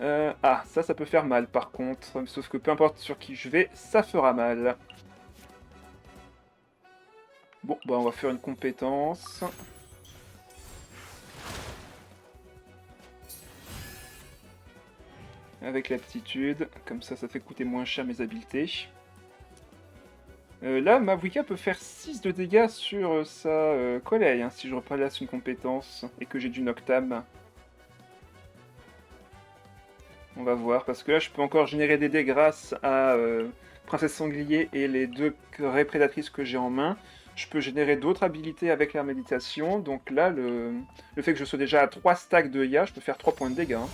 Ah, ça peut faire mal par contre, sauf que peu importe sur qui je vais, ça fera mal. Bon, bah on va faire une compétence. avec l'aptitude. Comme ça fait coûter moins cher mes habiletés. Là, Mavuika peut faire 6 de dégâts sur sa collègue, hein, si je replace une compétence et que j'ai du Noctam. On va voir, parce que là, je peux encore générer des dés grâce à Princesse Sanglier et les 2 raies prédatrices que j'ai en main. Je peux générer d'autres habilités avec la méditation, donc là, le fait que je sois déjà à 3 stacks de IA, je peux faire 3 points de dégâts. Hein.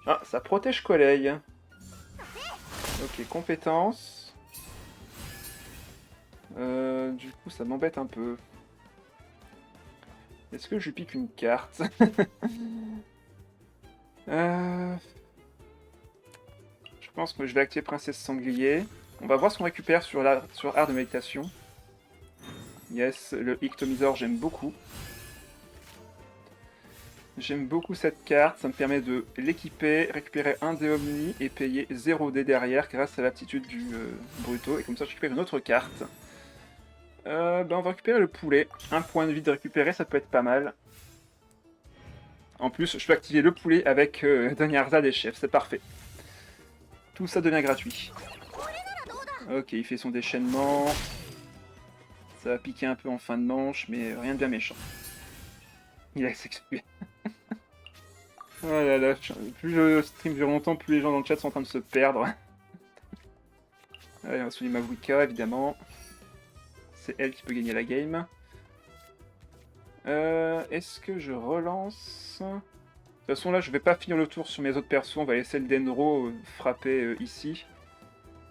Ah, ça protège collègue. Ok, compétence. Du coup, ça m'embête un peu. Est-ce que je pique une carte? Je pense que je vais activer Princesse Sanglier. On va voir ce qu'on récupère sur Art de Méditation. Yes, le Ictomisor, j'aime beaucoup. J'aime beaucoup cette carte, ça me permet de l'équiper, récupérer un dé Omni et payer 0 dé derrière grâce à l'aptitude du Bruto. Et comme ça, je récupère une autre carte. On va récupérer le poulet. Un point de vie de récupérer, ça peut être pas mal. En plus, je peux activer le poulet avec Danyarza des chefs, c'est parfait. Tout ça devient gratuit. Ok, il fait son déchaînement. Ça va piquer un peu en fin de manche, mais rien de bien méchant. Il a s'excuser. Oh là là, plus je stream dure longtemps, plus les gens dans le chat sont en train de se perdre. Allez, on va souligner Mavuika, évidemment. C'est elle qui peut gagner la game. Est-ce que je relance? De toute façon, là, je vais pas finir le tour sur mes autres persos. On va laisser le Dendro frapper ici.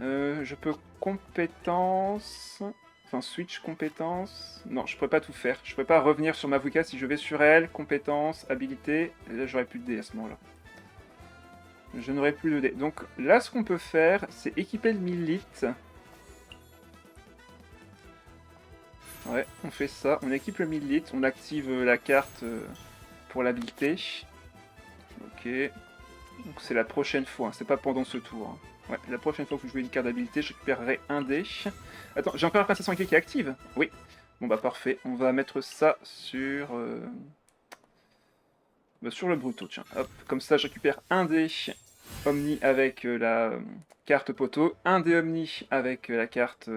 Je peux compétence... Enfin, switch compétence... Non, je pourrais pas tout faire. Je pourrais pas revenir sur Mavuika si je vais sur elle. Compétence, habilité... Là, j'aurais plus de dés à ce moment-là. Je n'aurai plus de dés. Donc là, ce qu'on peut faire, c'est équiper le Millite. Ouais, on fait ça. On équipe le Millite, on active la carte pour l'habileté. Ok. Donc c'est la prochaine fois, hein. C'est pas pendant ce tour. Hein. Ouais, la prochaine fois que je joue une carte d'habilité, je récupérerai un dé. Attends, j'ai encore la princesse Sanglier qui est active? Oui. Bon bah parfait, on va mettre ça sur... sur le Bruto, tiens. Hop, comme ça je récupère un dé Omni avec la carte poteau, un dé Omni avec la carte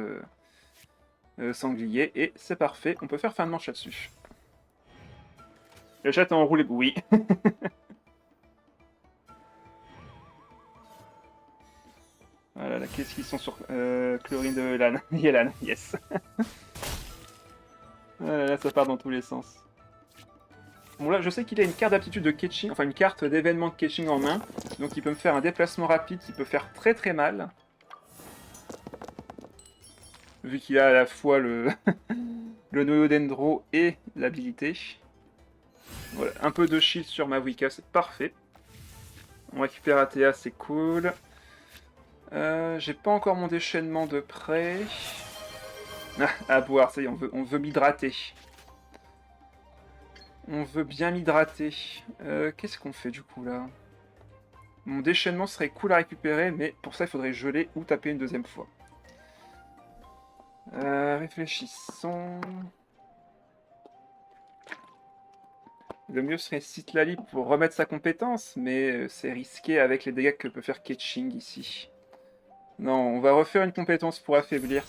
Sanglier, et c'est parfait, on peut faire fin de manche là-dessus. Le chat est enroulé, oui. Voilà, qu'est-ce qu'ils sont sur Chlorine de Lan. Yelan, yes. Là, ça part dans tous les sens. Bon là, je sais qu'il a une carte d'aptitude de catching, enfin une carte d'événement de catching en main, donc il peut me faire un déplacement rapide qui peut faire très très mal. Vu qu'il a à la fois le, le noyau dendro et l'habilité. Voilà, un peu de shield sur Mavuika, c'est parfait. On récupère ATA, c'est cool. J'ai pas encore mon déchaînement de près. Ah, à boire, ça y est, on veut m'hydrater. On veut bien m'hydrater. Qu'est-ce qu'on fait du coup là? Mon déchaînement serait cool à récupérer, mais pour ça il faudrait geler ou taper une deuxième fois. Réfléchissons. Le mieux serait Citlali pour remettre sa compétence, mais c'est risqué avec les dégâts que peut faire Ketching ici. Non, on va refaire une compétence pour affaiblir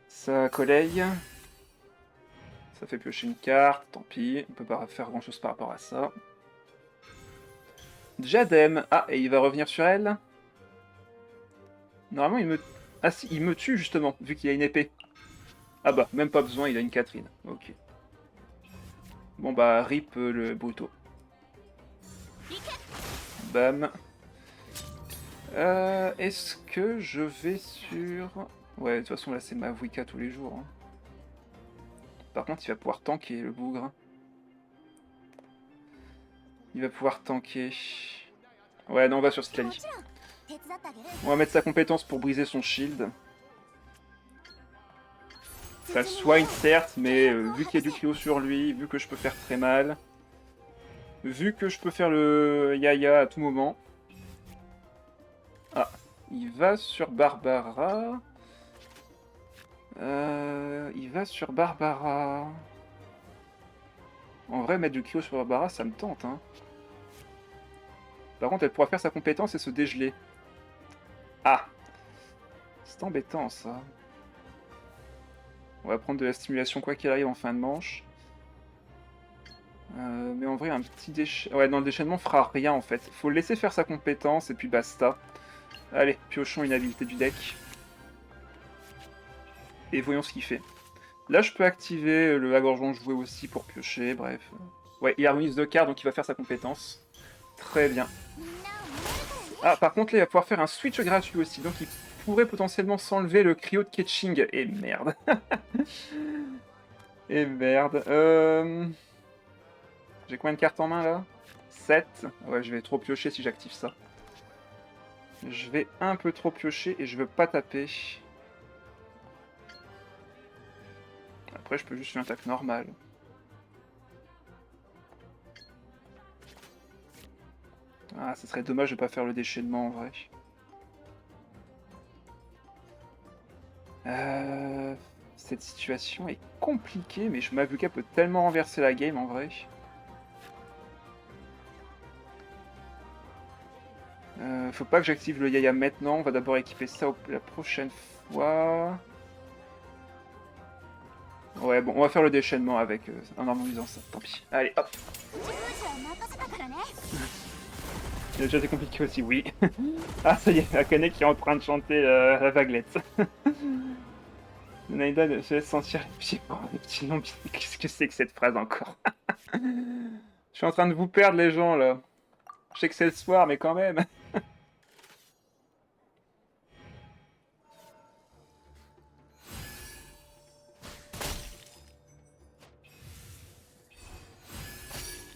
sa collègue. Ça fait piocher une carte, tant pis, on peut pas faire grand chose par rapport à ça. Diadème, ah, et il va revenir sur elle? Normalement il me... Ah si, il me tue justement, vu qu'il a une épée. Ah bah, même pas besoin, il a une Catherine, ok. Bon bah, rip le Bruto. Bam. Est-ce que je vais sur... Ouais, de toute façon là c'est Mavuika tous les jours. Hein. Par contre il va pouvoir tanker le bougre. Il va pouvoir tanker. Ouais, non, on va sur Citlali. On va mettre sa compétence pour briser son shield. Ça soigne certes, mais vu qu'il y a du cryo sur lui, vu que je peux faire très mal, vu que je peux faire le Yaya à tout moment. Ah, il va sur Barbara. Il va sur Barbara. En vrai, mettre du cryo sur Barbara, ça me tente, hein. Par contre, elle pourra faire sa compétence et se dégeler. Ah! C'est embêtant, ça. On va prendre de la stimulation quoi qu'il arrive en fin de manche. Mais en vrai, un petit déchaînement... Ouais, non, le déchaînement fera rien, en fait. Faut le laisser faire sa compétence, et puis basta. Allez, piochons une habilité du deck. Et voyons ce qu'il fait. Là, je peux activer le Agorgeon joué aussi pour piocher, bref. Ouais, il harmonise 2 cartes, donc il va faire sa compétence. Très bien. Ah, par contre, là, il va pouvoir faire un switch gratuit aussi, donc il pourrait potentiellement s'enlever le cryo de catching. Et merde. Et merde. J'ai combien de cartes en main, là? 7. Ouais, je vais trop piocher si j'active ça. Je vais un peu trop piocher et je veux pas taper. Après, je peux juste faire une attaque normale. Ah, ce serait dommage de pas faire le déchaînement en vrai. Cette situation est compliquée, mais je Mavuka peut tellement renverser la game en vrai. Faut pas que j'active le Yaya maintenant, on va d'abord équiper ça la prochaine fois. Ouais, bon, on va faire le déchaînement avec en harmonisant ça, tant pis. Allez, hop. Il a déjà été compliqué aussi, oui. Ah, ça y est, Akane qui est en train de chanter la vaguelette. Naïda se laisse sentir les pieds pour les petits noms. Qu'est-ce que c'est que cette phrase encore? Je suis en train de vous perdre les gens là. Je sais que c'est le soir, mais quand même.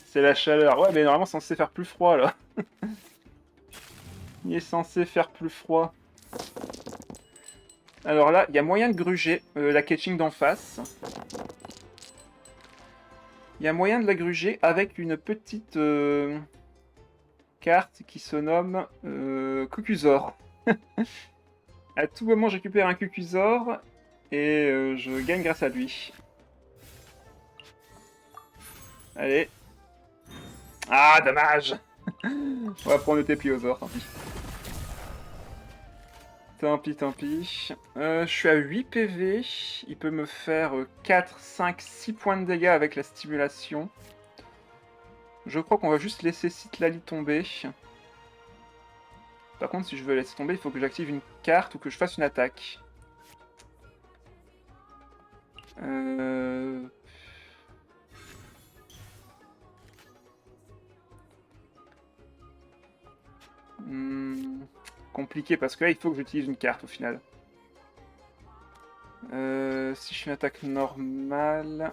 C'est la chaleur. Ouais, mais normalement, c'est censé faire plus froid là. Il est censé faire plus froid. Alors là, il y a moyen de gruger la catching d'en face. Il y a moyen de la gruger avec une petite carte qui se nomme Cucuzor. À tout moment, je récupère un Cucuzor et je gagne grâce à lui. Allez. Ah, dommage. On va prendre le Tépliosaure, tant pis. Tant pis, tant pis. Je suis à 8 PV. Il peut me faire 4, 5, 6 points de dégâts avec la stimulation. Je crois qu'on va juste laisser Citlali tomber. Par contre, si je veux laisser tomber, il faut que j'active une carte ou que je fasse une attaque. Compliqué parce que là, il faut que j'utilise une carte au final. Si je fais une attaque normale...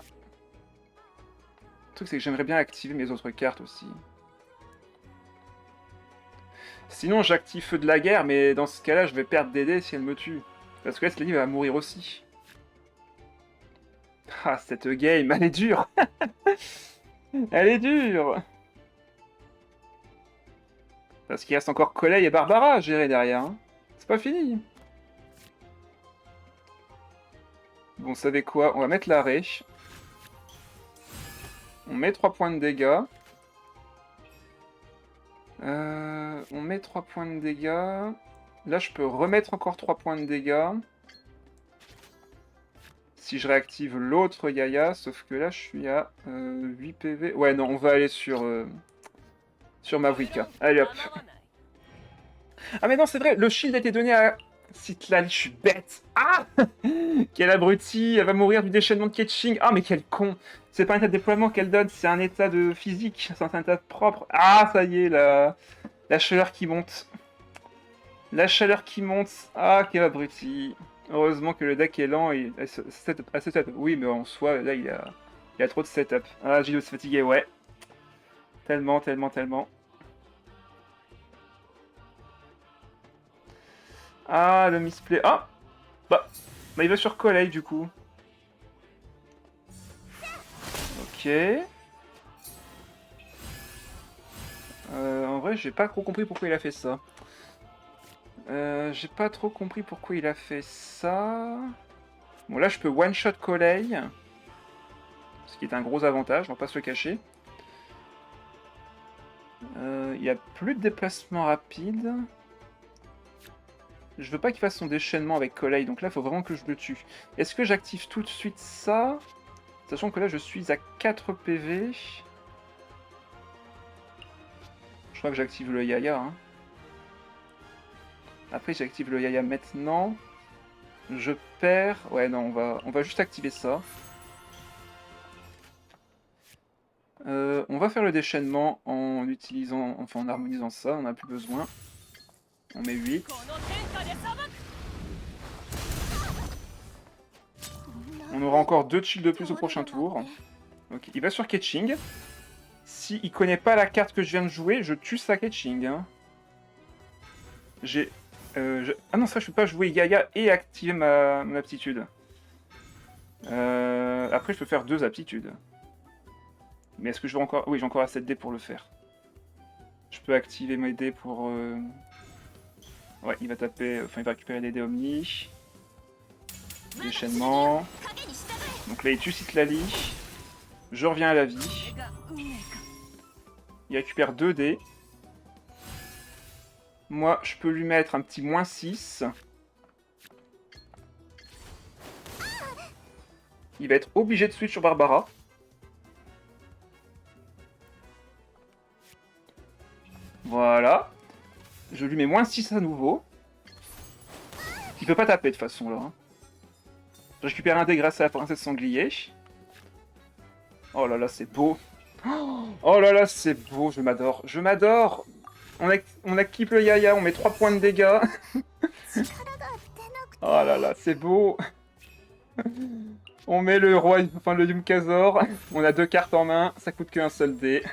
Le truc, c'est que j'aimerais bien activer mes autres cartes aussi. Sinon, j'active Feu de la Guerre, mais dans ce cas-là, je vais perdre des dés si elle me tue. Parce que là, Citlali va mourir aussi. Ah, cette game, elle est dure. Elle est dure. Parce qu'il reste encore Collei et Barbara à gérer derrière. Hein. C'est pas fini. Bon, vous savez quoi? On va mettre l'arrêt. On met 3 points de dégâts. On met 3 points de dégâts. Là, je peux remettre encore 3 points de dégâts. Si je réactive l'autre Yaya, sauf que là, je suis à 8 PV. Ouais, non, on va aller sur Mavrika. Allez, hop. Ah, mais non, c'est vrai, le shield a été donné à Citlali, je suis bête. Ah. Quel abruti, elle va mourir du déchaînement de catching. Ah, mais quel con. C'est pas un état de déploiement qu'elle donne, c'est un état de physique, c'est un état propre. Ah, ça y est, la chaleur qui monte. La chaleur qui monte. Ah, quel abruti. Heureusement que le deck est lent et à ce setup. Oui, mais en soi, là, il y a trop de setup. Ah, Gilles se fatiguer, ouais. Tellement, tellement, tellement. Ah, le misplay. Ah bah il va sur Collei, du coup. Ok. En vrai, j'ai pas trop compris pourquoi il a fait ça. J'ai pas trop compris pourquoi il a fait ça. Bon, là, je peux one-shot Collei. Ce qui est un gros avantage, on va pas se le cacher. Il n'y a plus de déplacement rapide. Je veux pas qu'il fasse son déchaînement avec Collei, donc là, il faut vraiment que je le tue. Est-ce que j'active tout de suite ça? Sachant que là, je suis à 4 PV. Je crois que j'active le Yaya. Hein. Après, j'active le Yaya maintenant. Je perds... Ouais, non, on va juste activer ça. On va faire le déchaînement en utilisant... Enfin, en harmonisant ça, on n'a plus besoin. On met 8. On aura encore 2 chill de plus au prochain tour. Ok, il va sur Ketching. Si il connaît pas la carte que je viens de jouer, je tue sa Ketching. Hein. J'ai... Ah non, ça je peux pas jouer Yaya et activer mon aptitude. Après je peux faire 2 aptitudes. Mais est-ce que je vais encore... Oui, j'ai encore assez de dés pour le faire. Je peux activer mes dés pour... Ouais, il va taper... Enfin, il va récupérer les dés Omni. Déchaînement. Donc là, il tue Citlali. Je reviens à la vie. Il récupère 2 dés. Moi, je peux lui mettre un petit -6. Il va être obligé de switch sur Barbara. Voilà. Je lui mets -6 à nouveau. Il peut pas taper de toute façon là. Hein. Je récupère un dé grâce à la princesse sanglier. Oh là là, c'est beau. Oh là là, c'est beau, je m'adore. Je m'adore. On acquipe le Yaya, on met 3 points de dégâts. Oh là là, c'est beau. On met le roi, enfin le Yumkazor. On a 2 cartes en main, ça coûte qu'un seul dé.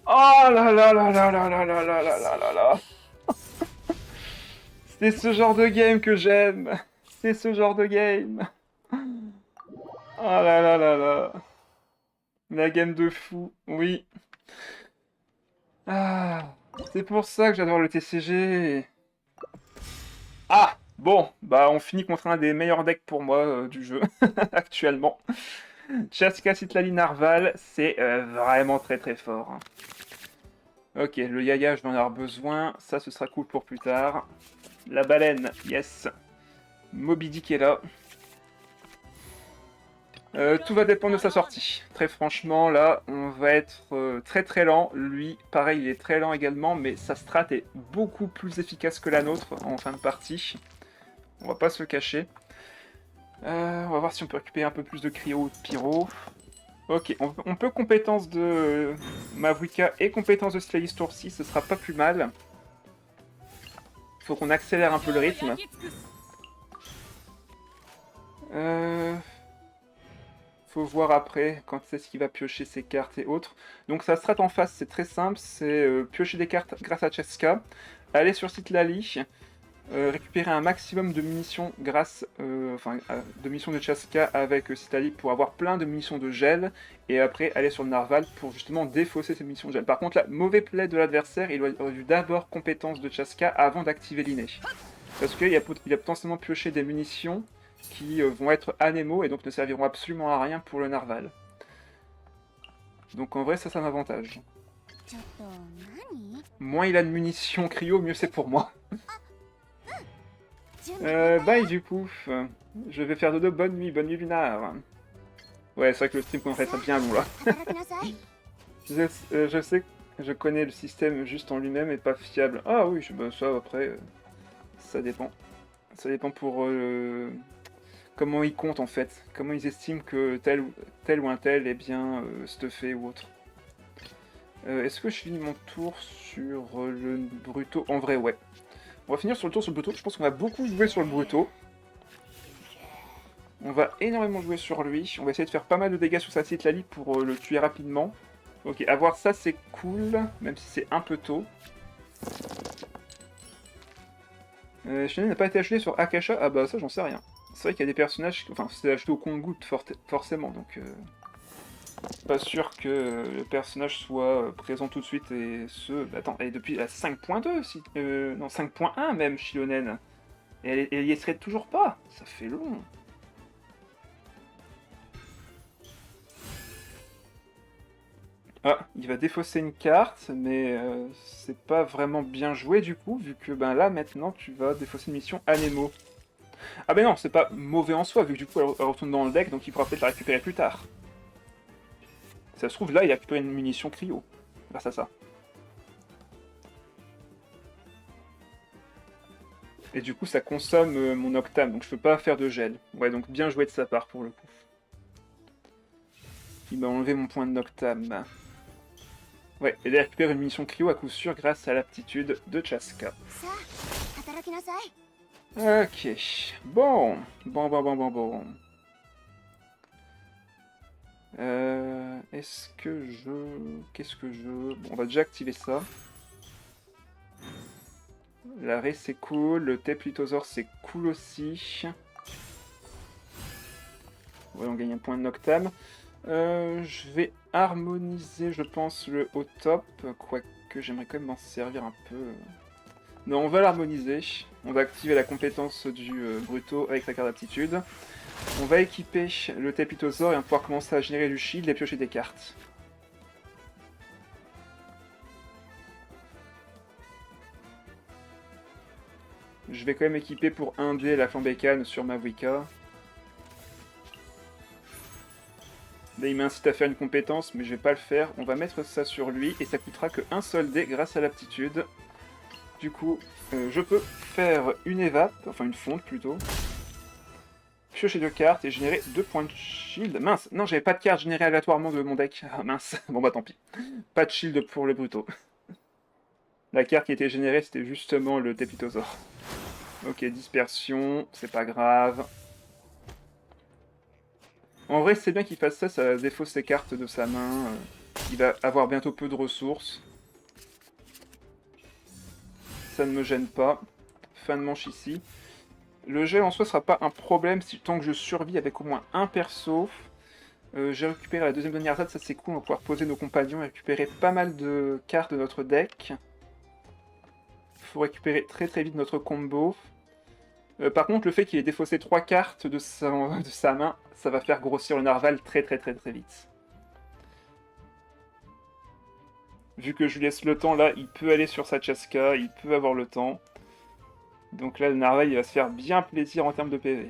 Oh là là là là là là là là là là là là. C'est ce genre de game que j'aime. C'est ce genre de game. Oh là là là là. La game de fou, oui. Ah, c'est pour ça que j'adore le TCG. Ah, bon, bah on finit contre un des meilleurs decks pour moi du jeu, actuellement. Chaska Citlali Narval, c'est vraiment très très fort. Hein. Ok, le Yaya, je vais en avoir besoin. Ça, ce sera cool pour plus tard. La baleine, yes. Moby Dick est là. Tout va dépendre de sa sortie. Très franchement, là, on va être très très lent. Lui, pareil, il est très lent également, mais sa strat est beaucoup plus efficace que la nôtre en fin de partie. On va pas se le cacher. On va voir si on peut récupérer un peu plus de cryo ou de pyro. Ok, on peut compétence de Mavuika et compétence de Slayis Toursi, ce sera pas plus mal. Faut qu'on accélère un peu le rythme. Faut voir après quand c'est ce qu'il va piocher ses cartes et autres. Donc sa strat en face, c'est très simple, c'est piocher des cartes grâce à Cheska, aller sur Citlali, récupérer un maximum de munitions grâce, de munitions de Cheska avec Citlali pour avoir plein de munitions de gel, et après aller sur le Narval pour justement défausser ces munitions de gel. Par contre là, mauvais play de l'adversaire, il aurait dû d'abord compétence de Cheska avant d'activer l'inné. Parce qu'il a potentiellement pioché des munitions qui vont être anémo et donc ne serviront absolument à rien pour le Narval. Donc en vrai, ça m'avantage. Moins il a de munitions cryo, mieux c'est pour moi. Bye du coup. Je vais faire dodo, bonne nuit Lunard. Ouais, c'est vrai que le stream commence à être bien long là. Je sais que je connais le système juste en lui-même et pas fiable. Ah oui, bah, ça après, ça dépend. Ça dépend pour comment ils comptent en fait, comment ils estiment que tel ou un tel est bien stuffé ou autre. Est-ce que je finis mon tour sur le Bruto? En vrai, ouais. On va finir sur le tour sur le Bruto. Je pense qu'on va beaucoup jouer sur le Bruto. On va énormément jouer sur lui. On va essayer de faire pas mal de dégâts sur sa Citlali pour le tuer rapidement. Ok, avoir ça c'est cool, même si c'est un peu tôt. Shannon n'a pas été acheté sur Akasha? Ah bah ça j'en sais rien. C'est vrai qu'il y a des personnages... Enfin, c'est acheté au compte-goutte forcément, donc... Pas sûr que le personnage soit présent tout de suite et ce... Attends, elle est depuis la 5.2, si... non, 5.1 même, Shilonen. Et elle y serait toujours pas. Ça fait long. Ah, il va défausser une carte, mais c'est pas vraiment bien joué du coup, vu que ben là maintenant tu vas défausser une mission Anemo. Ah ben non, c'est pas mauvais en soi, vu que du coup elle retourne dans le deck, donc il pourra peut-être la récupérer plus tard. Ça se trouve là, il a récupéré une munition cryo, grâce à ça. Et du coup ça consomme mon Octane, donc je peux pas faire de gel. Ouais, donc bien joué de sa part pour le coup. Il m'a enlevé mon point de Noctam. Ouais, et il récupère une munition cryo à coup sûr grâce à l'aptitude de Chaska. Ok, bon, bon. Est-ce que je... Qu'est-ce que je... Bon, on va déjà activer ça. L'arrêt c'est cool, le Teplitosaur c'est cool aussi. Ouais, on gagne un point de Noctam. Je vais harmoniser, je pense, le haut top, quoique j'aimerais quand même m'en servir un peu. Non, on va l'harmoniser. On va activer la compétence du Bruto avec sa carte d'aptitude. On va équiper le Tepitosaur et on va pouvoir commencer à générer du shield et piocher des cartes. Je vais quand même équiper pour 1D la flambécane sur Mavuika. Là, il m'incite à faire une compétence, mais je vais pas le faire. On va mettre ça sur lui et ça coûtera que un seul dé grâce à l'aptitude. Du coup, je peux faire une évap, enfin une fonte plutôt. Piocher 2 cartes et générer 2 points de shield. Mince, non, j'avais pas de carte générée aléatoirement de mon deck. Ah mince, bon bah tant pis. Pas de shield pour le Bruto. La carte qui était générée, c'était justement le Tepitosaur. Ok, dispersion, c'est pas grave. En vrai, c'est bien qu'il fasse ça, ça défausse ses cartes de sa main. Il va avoir bientôt peu de ressources. Ça ne me gêne pas. Fin de manche ici. Le gel en soi sera pas un problème si, tant que je survis avec au moins un perso. J'ai récupéré la deuxième dernière ZAD, ça c'est cool, on va pouvoir poser nos compagnons et récupérer pas mal de cartes de notre deck. Faut récupérer très très vite notre combo. Par contre, le fait qu'il ait défaussé 3 cartes de sa main, ça va faire grossir le narval très vite. Vu que je lui laisse le temps là, il peut aller sur sa Chaska, il peut avoir le temps. Donc là, le narval il va se faire bien plaisir en termes de PV.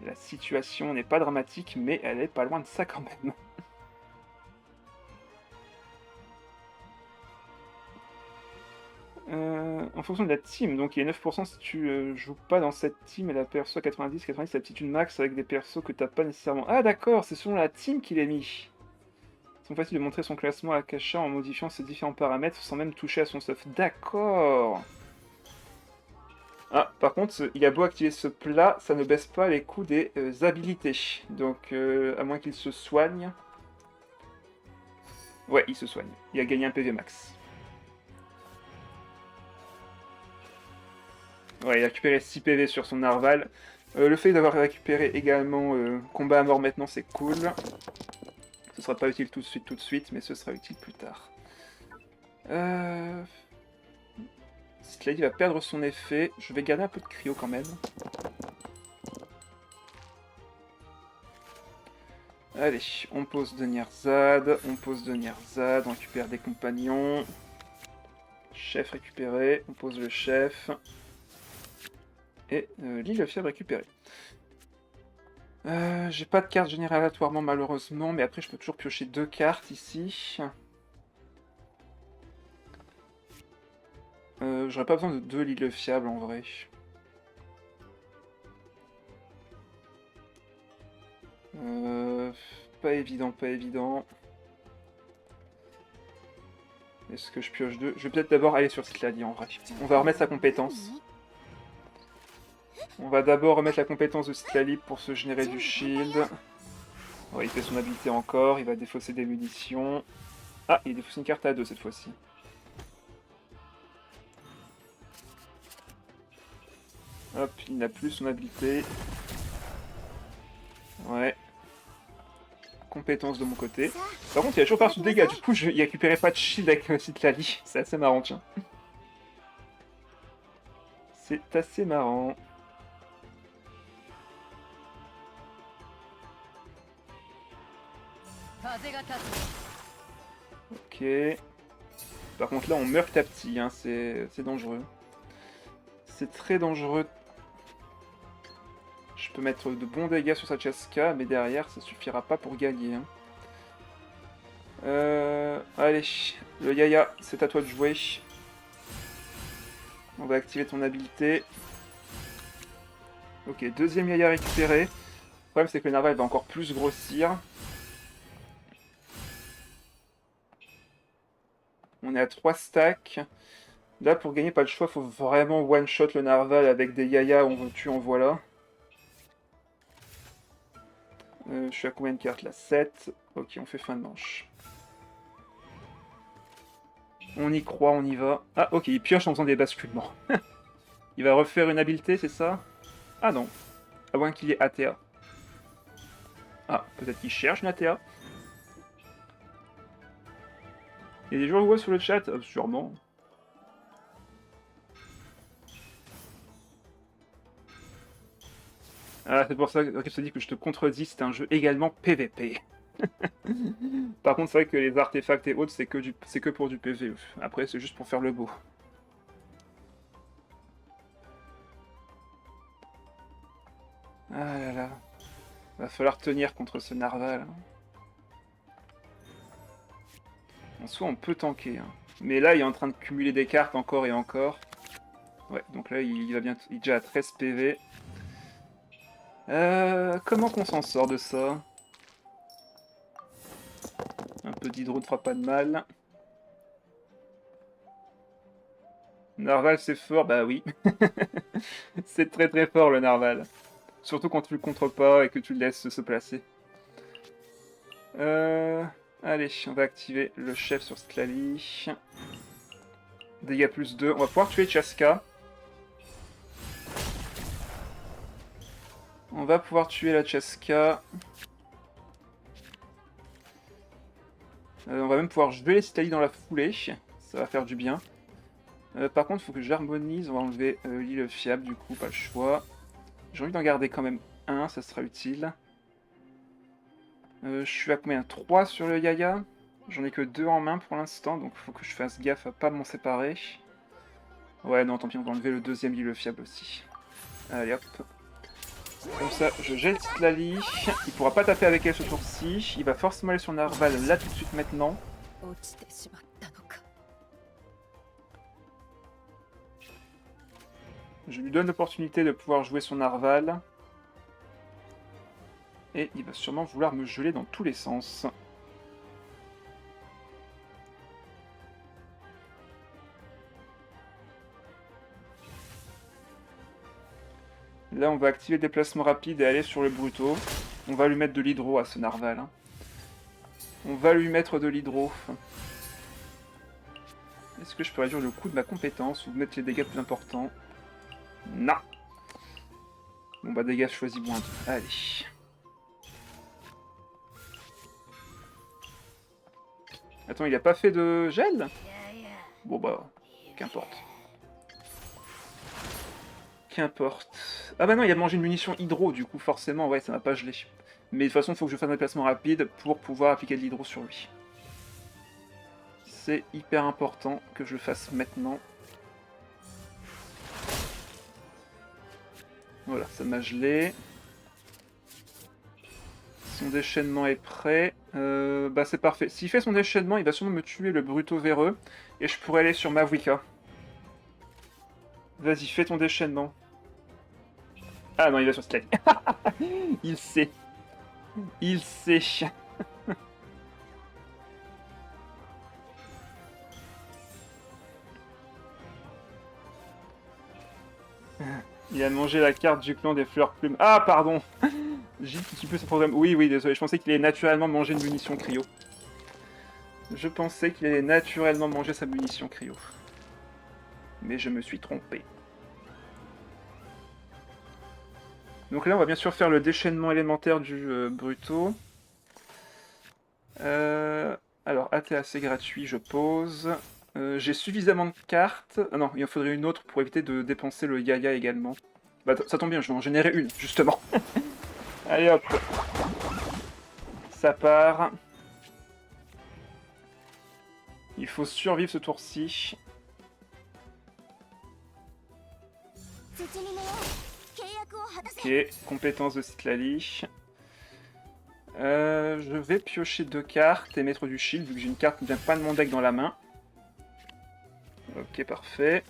La situation n'est pas dramatique, mais elle est pas loin de ça quand même. En fonction de la team, donc il y a 9% si tu joues pas dans cette team et la perso à 90, 90 c'est l'aptitude max avec des persos que t'as pas nécessairement. Ah d'accord, c'est selon la team qu'il est mis. C'est facile de montrer son classement à Kasha en modifiant ses différents paramètres sans même toucher à son stuff. D'accord. Ah, par contre, il a beau activer ce plat, ça ne baisse pas les coûts des habilités. Donc, à moins qu'il se soigne. Ouais, il se soigne. Il a gagné un PV max. Ouais, il a récupéré 6 PV sur son narval. Le fait d'avoir récupéré également combat à mort maintenant, c'est cool. Ce sera pas utile tout de suite, mais ce sera utile plus tard. Slady va perdre son effet. Je vais garder un peu de cryo quand même. Allez, on pose de Nierzad, on récupère des compagnons. Chef récupéré, on pose le chef. Et l'île fièvre récupérée. J'ai pas de carte générale aléatoirement malheureusement, mais après je peux toujours piocher 2 cartes ici. J'aurais pas besoin de 2 l'île fiable en vrai. Pas évident, pas évident. Est-ce que je pioche 2? Je vais peut-être d'abord aller sur Slady en vrai. On va remettre sa compétence. On va d'abord remettre la compétence de Slady pour se générer du shield. Ouais, il fait son habilité encore, il va défausser des munitions. Ah, il défausse une carte à 2 cette fois-ci. Hop, il n'a plus son habilité. Ouais. Compétence de mon côté. Par contre, il a toujours pas reçu de dégâts, du coup, il récupérait pas de shield avec Citlali. C'est assez marrant, tiens. C'est assez marrant. Ok. Par contre là on meurt petit à petit, hein. C'est dangereux. C'est très dangereux. Je peux mettre de bons dégâts sur sa Cheska, mais derrière ça suffira pas pour gagner. Hein. Allez, le Yaya, c'est à toi de jouer. On va activer ton habilité. Ok, deuxième Yaya récupéré. Le problème c'est que le narval va encore plus grossir. On est à 3 stacks. Là pour gagner pas le choix, faut vraiment one shot le narval avec des Yaya, on tue en voilà. Je suis à combien de cartes là? 7. Ok, on fait fin de manche. On y croit, on y va. Ah ok, il pioche en faisant des basculements. Il va refaire une habileté, c'est ça? Ah non. À moins qu'il ait ATA. Ah, peut-être qu'il cherche une ATA. Il y a des joueurs sur le chat? Sûrement. Ah, c'est pour ça que je te dis que je te contredis, c'est un jeu également PVP. Par contre, c'est vrai que les artefacts et autres, c'est que pour du PVE. Après, c'est juste pour faire le beau. Ah là là. Va falloir tenir contre ce narval. Hein. En soi, on peut tanker. Hein. Mais là, il est en train de cumuler des cartes encore et encore. Ouais, donc là, il est déjà à 13 PV. Comment qu'on s'en sort de ça? Un peu d'hydro ne fera pas de mal. Narval, c'est fort? Bah oui. C'est très très fort, le narval. Surtout quand tu le contres pas et que tu le laisses se placer. Allez, on va activer le chef sur Sklali. Dégâts plus 2. On va pouvoir tuer Chaska. On va pouvoir tuer la Chaska. On va même pouvoir geler Sklali dans la foulée. Ça va faire du bien. Par contre, il faut que j'harmonise. On va enlever l'île fiable, du coup, pas le choix. J'ai envie d'en garder quand même un, ça sera utile. Je suis à combien? 3 sur le Yaya. J'en ai que 2 en main pour l'instant, donc il faut que je fasse gaffe à pas m'en séparer. Ouais, non, tant pis, on va enlever le deuxième île fiable aussi. Allez, hop. Comme ça, je gèle Sklali. Il pourra pas taper avec elle ce tour-ci. Il va forcément aller sur Narval là tout de suite maintenant. Je lui donne l'opportunité de pouvoir jouer son Narval. Et il va sûrement vouloir me geler dans tous les sens. Là, on va activer le déplacement rapide et aller sur le Bruto. On va lui mettre de l'hydro à ce Narval. Hein. On va lui mettre de l'hydro. Est-ce que je peux réduire le coût de ma compétence ou mettre les dégâts plus importants? Non. Bon bah dégâts choisis moins 2. Allez. Attends, il a pas fait de gel? Bon bah, qu'importe. Qu'importe. Ah bah non, il a mangé une munition hydro, du coup forcément, ouais, ça m'a pas gelé. Mais de toute façon, il faut que je fasse un déplacement rapide pour pouvoir appliquer de l'hydro sur lui. C'est hyper important que je le fasse maintenant. Voilà, ça m'a gelé. Son déchaînement est prêt. Bah c'est parfait. S'il fait son déchaînement, il va sûrement me tuer le Bruto véreux. Et je pourrais aller sur Mavuika. Vas-y, fais ton déchaînement. Ah non, il va sur Sklali. Il sait. Il sait. Il a mangé la carte du clan des fleurs plumes. Ah, pardon. J'ai un petit peu ce problème. Oui, oui, désolé. Je pensais qu'il allait naturellement manger une munition cryo. Je pensais qu'il allait naturellement manger sa munition cryo. Mais je me suis trompé. Donc là, on va bien sûr faire le déchaînement élémentaire du Bruto. Alors, ATA, c'est gratuit, je pose. J'ai suffisamment de cartes. Ah non, il en faudrait une autre pour éviter de dépenser le Yaya également. Bah, ça tombe bien, je vais en générer une, justement. Allez hop. Ça part. Il faut survivre ce tour-ci. Ok, compétence de Citlali. Je vais piocher 2 cartes et mettre du shield, vu que j'ai une carte qui ne vient pas de mon deck dans la main. Ok, parfait.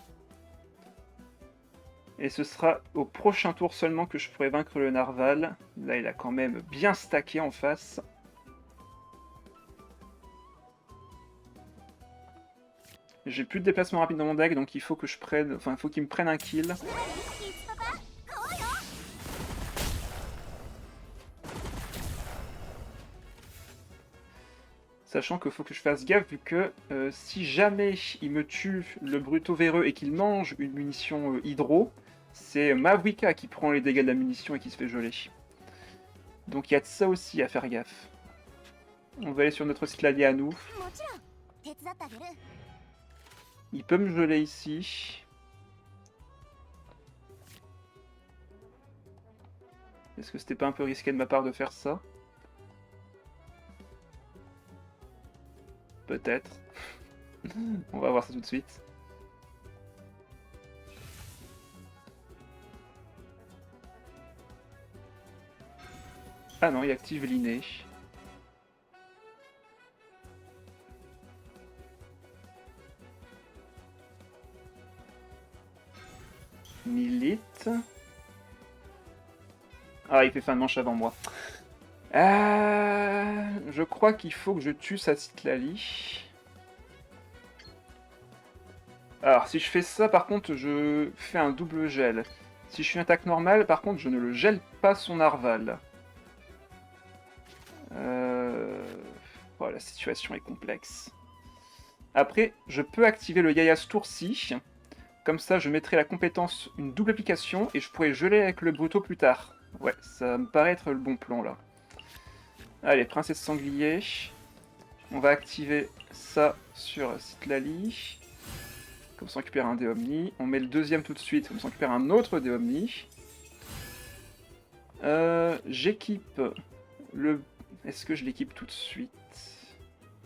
Et ce sera au prochain tour seulement que je pourrai vaincre le Narval. Là, il a quand même bien stacké en face. J'ai plus de déplacement rapide dans mon deck, donc il faut que je prenne... Enfin, il faut qu'il me prenne un kill. Sachant qu'il faut que je fasse gaffe, vu que si jamais il me tue le Bruto véreux et qu'il mange une munition hydro, c'est Mavuika qui prend les dégâts de la munition et qui se fait geler. Donc il y a de ça aussi à faire gaffe. On va aller sur notre Citlali à nous. Il peut me geler ici. Est-ce que c'était pas un peu risqué de ma part de faire ça? Peut-être. On va voir ça tout de suite. Ah non, il active l'inné. Milite. Ah, il fait fin de manche avant moi. Je crois qu'il faut que je tue sa Citlali. Alors, si je fais ça, par contre, je fais un double gel. Si je suis une attaque normale, par contre, je ne le gèle pas son Narval. Oh, la situation est complexe. Après, je peux activer le Yaya ce tour-ci. Comme ça, je mettrai la compétence une double application et je pourrai geler avec le Bruto plus tard. Ouais, ça me paraît être le bon plan, là. Allez, Princesse Sanglier. On va activer ça sur Citlali. Comme ça, on récupère un dé Omni. On met le deuxième tout de suite, comme ça, on récupère un autre dé Omni. J'équipe le... Est-ce que je l'équipe tout de suite?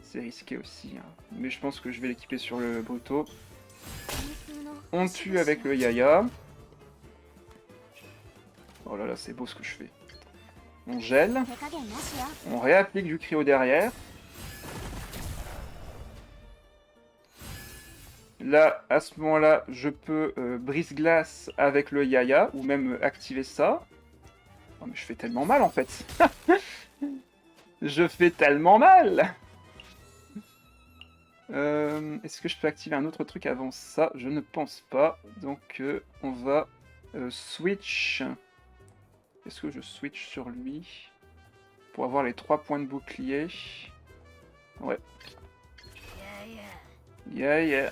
C'est risqué aussi, hein. Mais je pense que je vais l'équiper sur le Bruto. On tue avec le Yaya. Oh là là, c'est beau ce que je fais. On gèle. On réapplique du cryo derrière. Là, à ce moment-là, je peux brise-glace avec le Yaya, ou même activer ça. Oh, mais je fais tellement mal, en fait. Je fais tellement mal. Est-ce que je peux activer un autre truc avant ça? Je ne pense pas. Donc, on va switch. Est-ce que je switch sur lui pour avoir les 3 points de bouclier? Ouais. Yeah, yeah.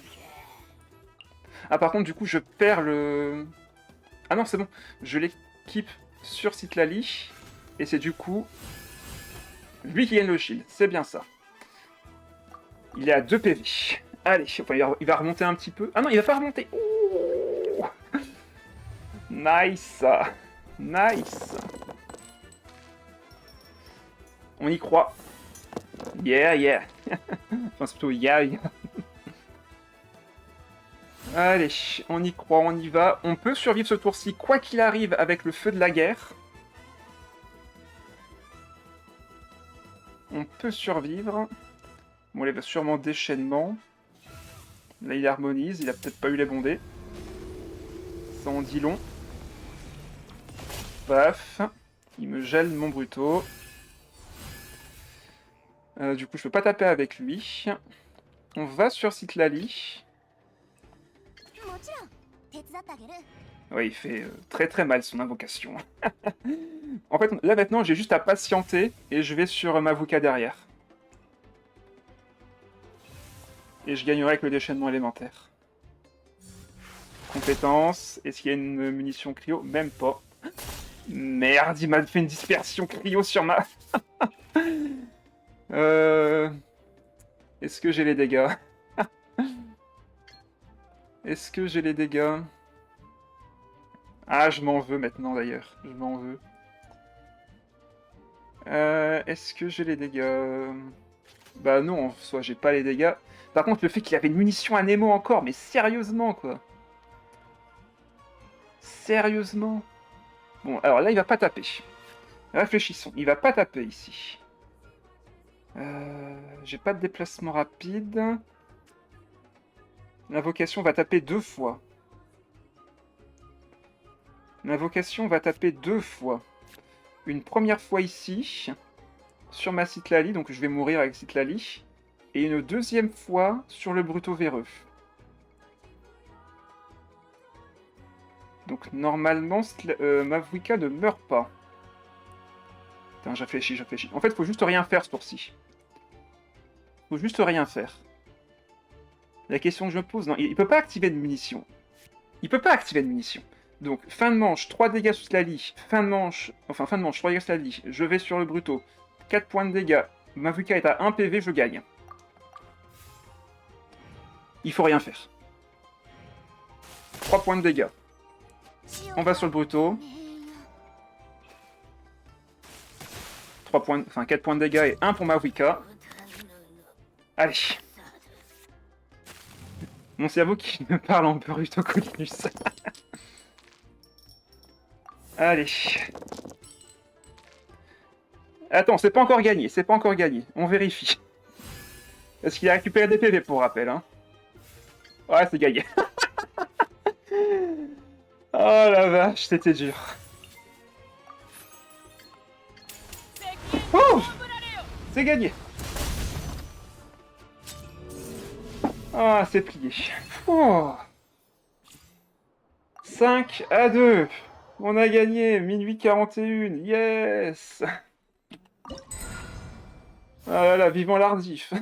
Ah, par contre, du coup, je perds le... Ah non, c'est bon. Je l'équipe sur Citlali. Et c'est du coup... lui qui gagne le shield. C'est bien ça. Il est à 2 PV. Allez, enfin, il va remonter un petit peu. Ah non, il va pas remonter. Ouh. Nice. Nice. On y croit. Yeah, yeah. Enfin, c'est plutôt yeah, yeah. Allez, on y croit, on y va. On peut survivre ce tour-ci, quoi qu'il arrive, avec le feu de la guerre. On peut survivre. Bon, il va sûrement déchaînement. Là, il harmonise. Il a peut-être pas eu les bondés. Ça en dit long. Paf. Il me gèle mon Bruto. Du coup, je peux pas taper avec lui. On va sur Citlali. Ouais, il fait très très mal son invocation. En fait, là maintenant, j'ai juste à patienter et je vais sur Mavuika derrière. Et je gagnerai avec le déchaînement élémentaire. Compétence. Est-ce qu'il y a une munition cryo? Même pas. Merde, il m'a fait une dispersion cryo sur ma... Est-ce que j'ai les dégâts? Est-ce que j'ai les dégâts? Ah, je m'en veux maintenant d'ailleurs. Je m'en veux. Est-ce que j'ai les dégâts? Bah non, en soi, j'ai pas les dégâts. Par contre, le fait qu'il avait une munition à Nemo encore, mais sérieusement, quoi. Sérieusement. Bon, alors là, il va pas taper. Réfléchissons, il va pas taper ici. J'ai pas de déplacement rapide. L'invocation va taper 2 fois. L'invocation va taper 2 fois. Une première fois ici, sur ma Citlali, donc je vais mourir avec Citlali. Et une deuxième fois sur le Bruto véreux. Donc normalement, Mavuika ne meurt pas. Putain, j'réfléchis. En fait, faut juste rien faire ce tour-ci. Faut juste rien faire. La question que je me pose, non, il peut pas activer de munition. Il peut pas activer de munition. Donc, fin de manche, 3 dégâts sur Slali. Fin de manche, 3 dégâts sur Slali. Je vais sur le Bruto. 4 points de dégâts. Mavuika est à 1 PV, je gagne. Il faut rien faire. 3 points de dégâts. On va sur le Bruto. 4 points de dégâts et 1 pour Mavuika. Allez. Mon cerveau qui me parle en Bruto Cotinus. Allez. Attends, c'est pas encore gagné, On vérifie. Parce qu'il a récupéré des PV pour rappel, hein. Ouais, c'est gagné. Oh la vache, c'était dur. Oh, c'est gagné. Ah, c'est plié. Oh. 5-2. On a gagné. Minuit 41. Yes. Ah là là, vivant l'ardif.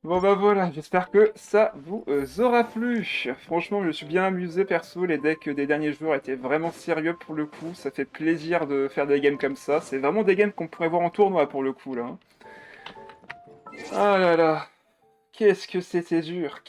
Bon bah voilà, j'espère que ça vous aura plu. Franchement, je me suis bien amusé perso, les decks des derniers jours étaient vraiment sérieux pour le coup, ça fait plaisir de faire des games comme ça, c'est vraiment des games qu'on pourrait voir en tournoi pour le coup là. Ah là là, qu'est-ce que c'était dur,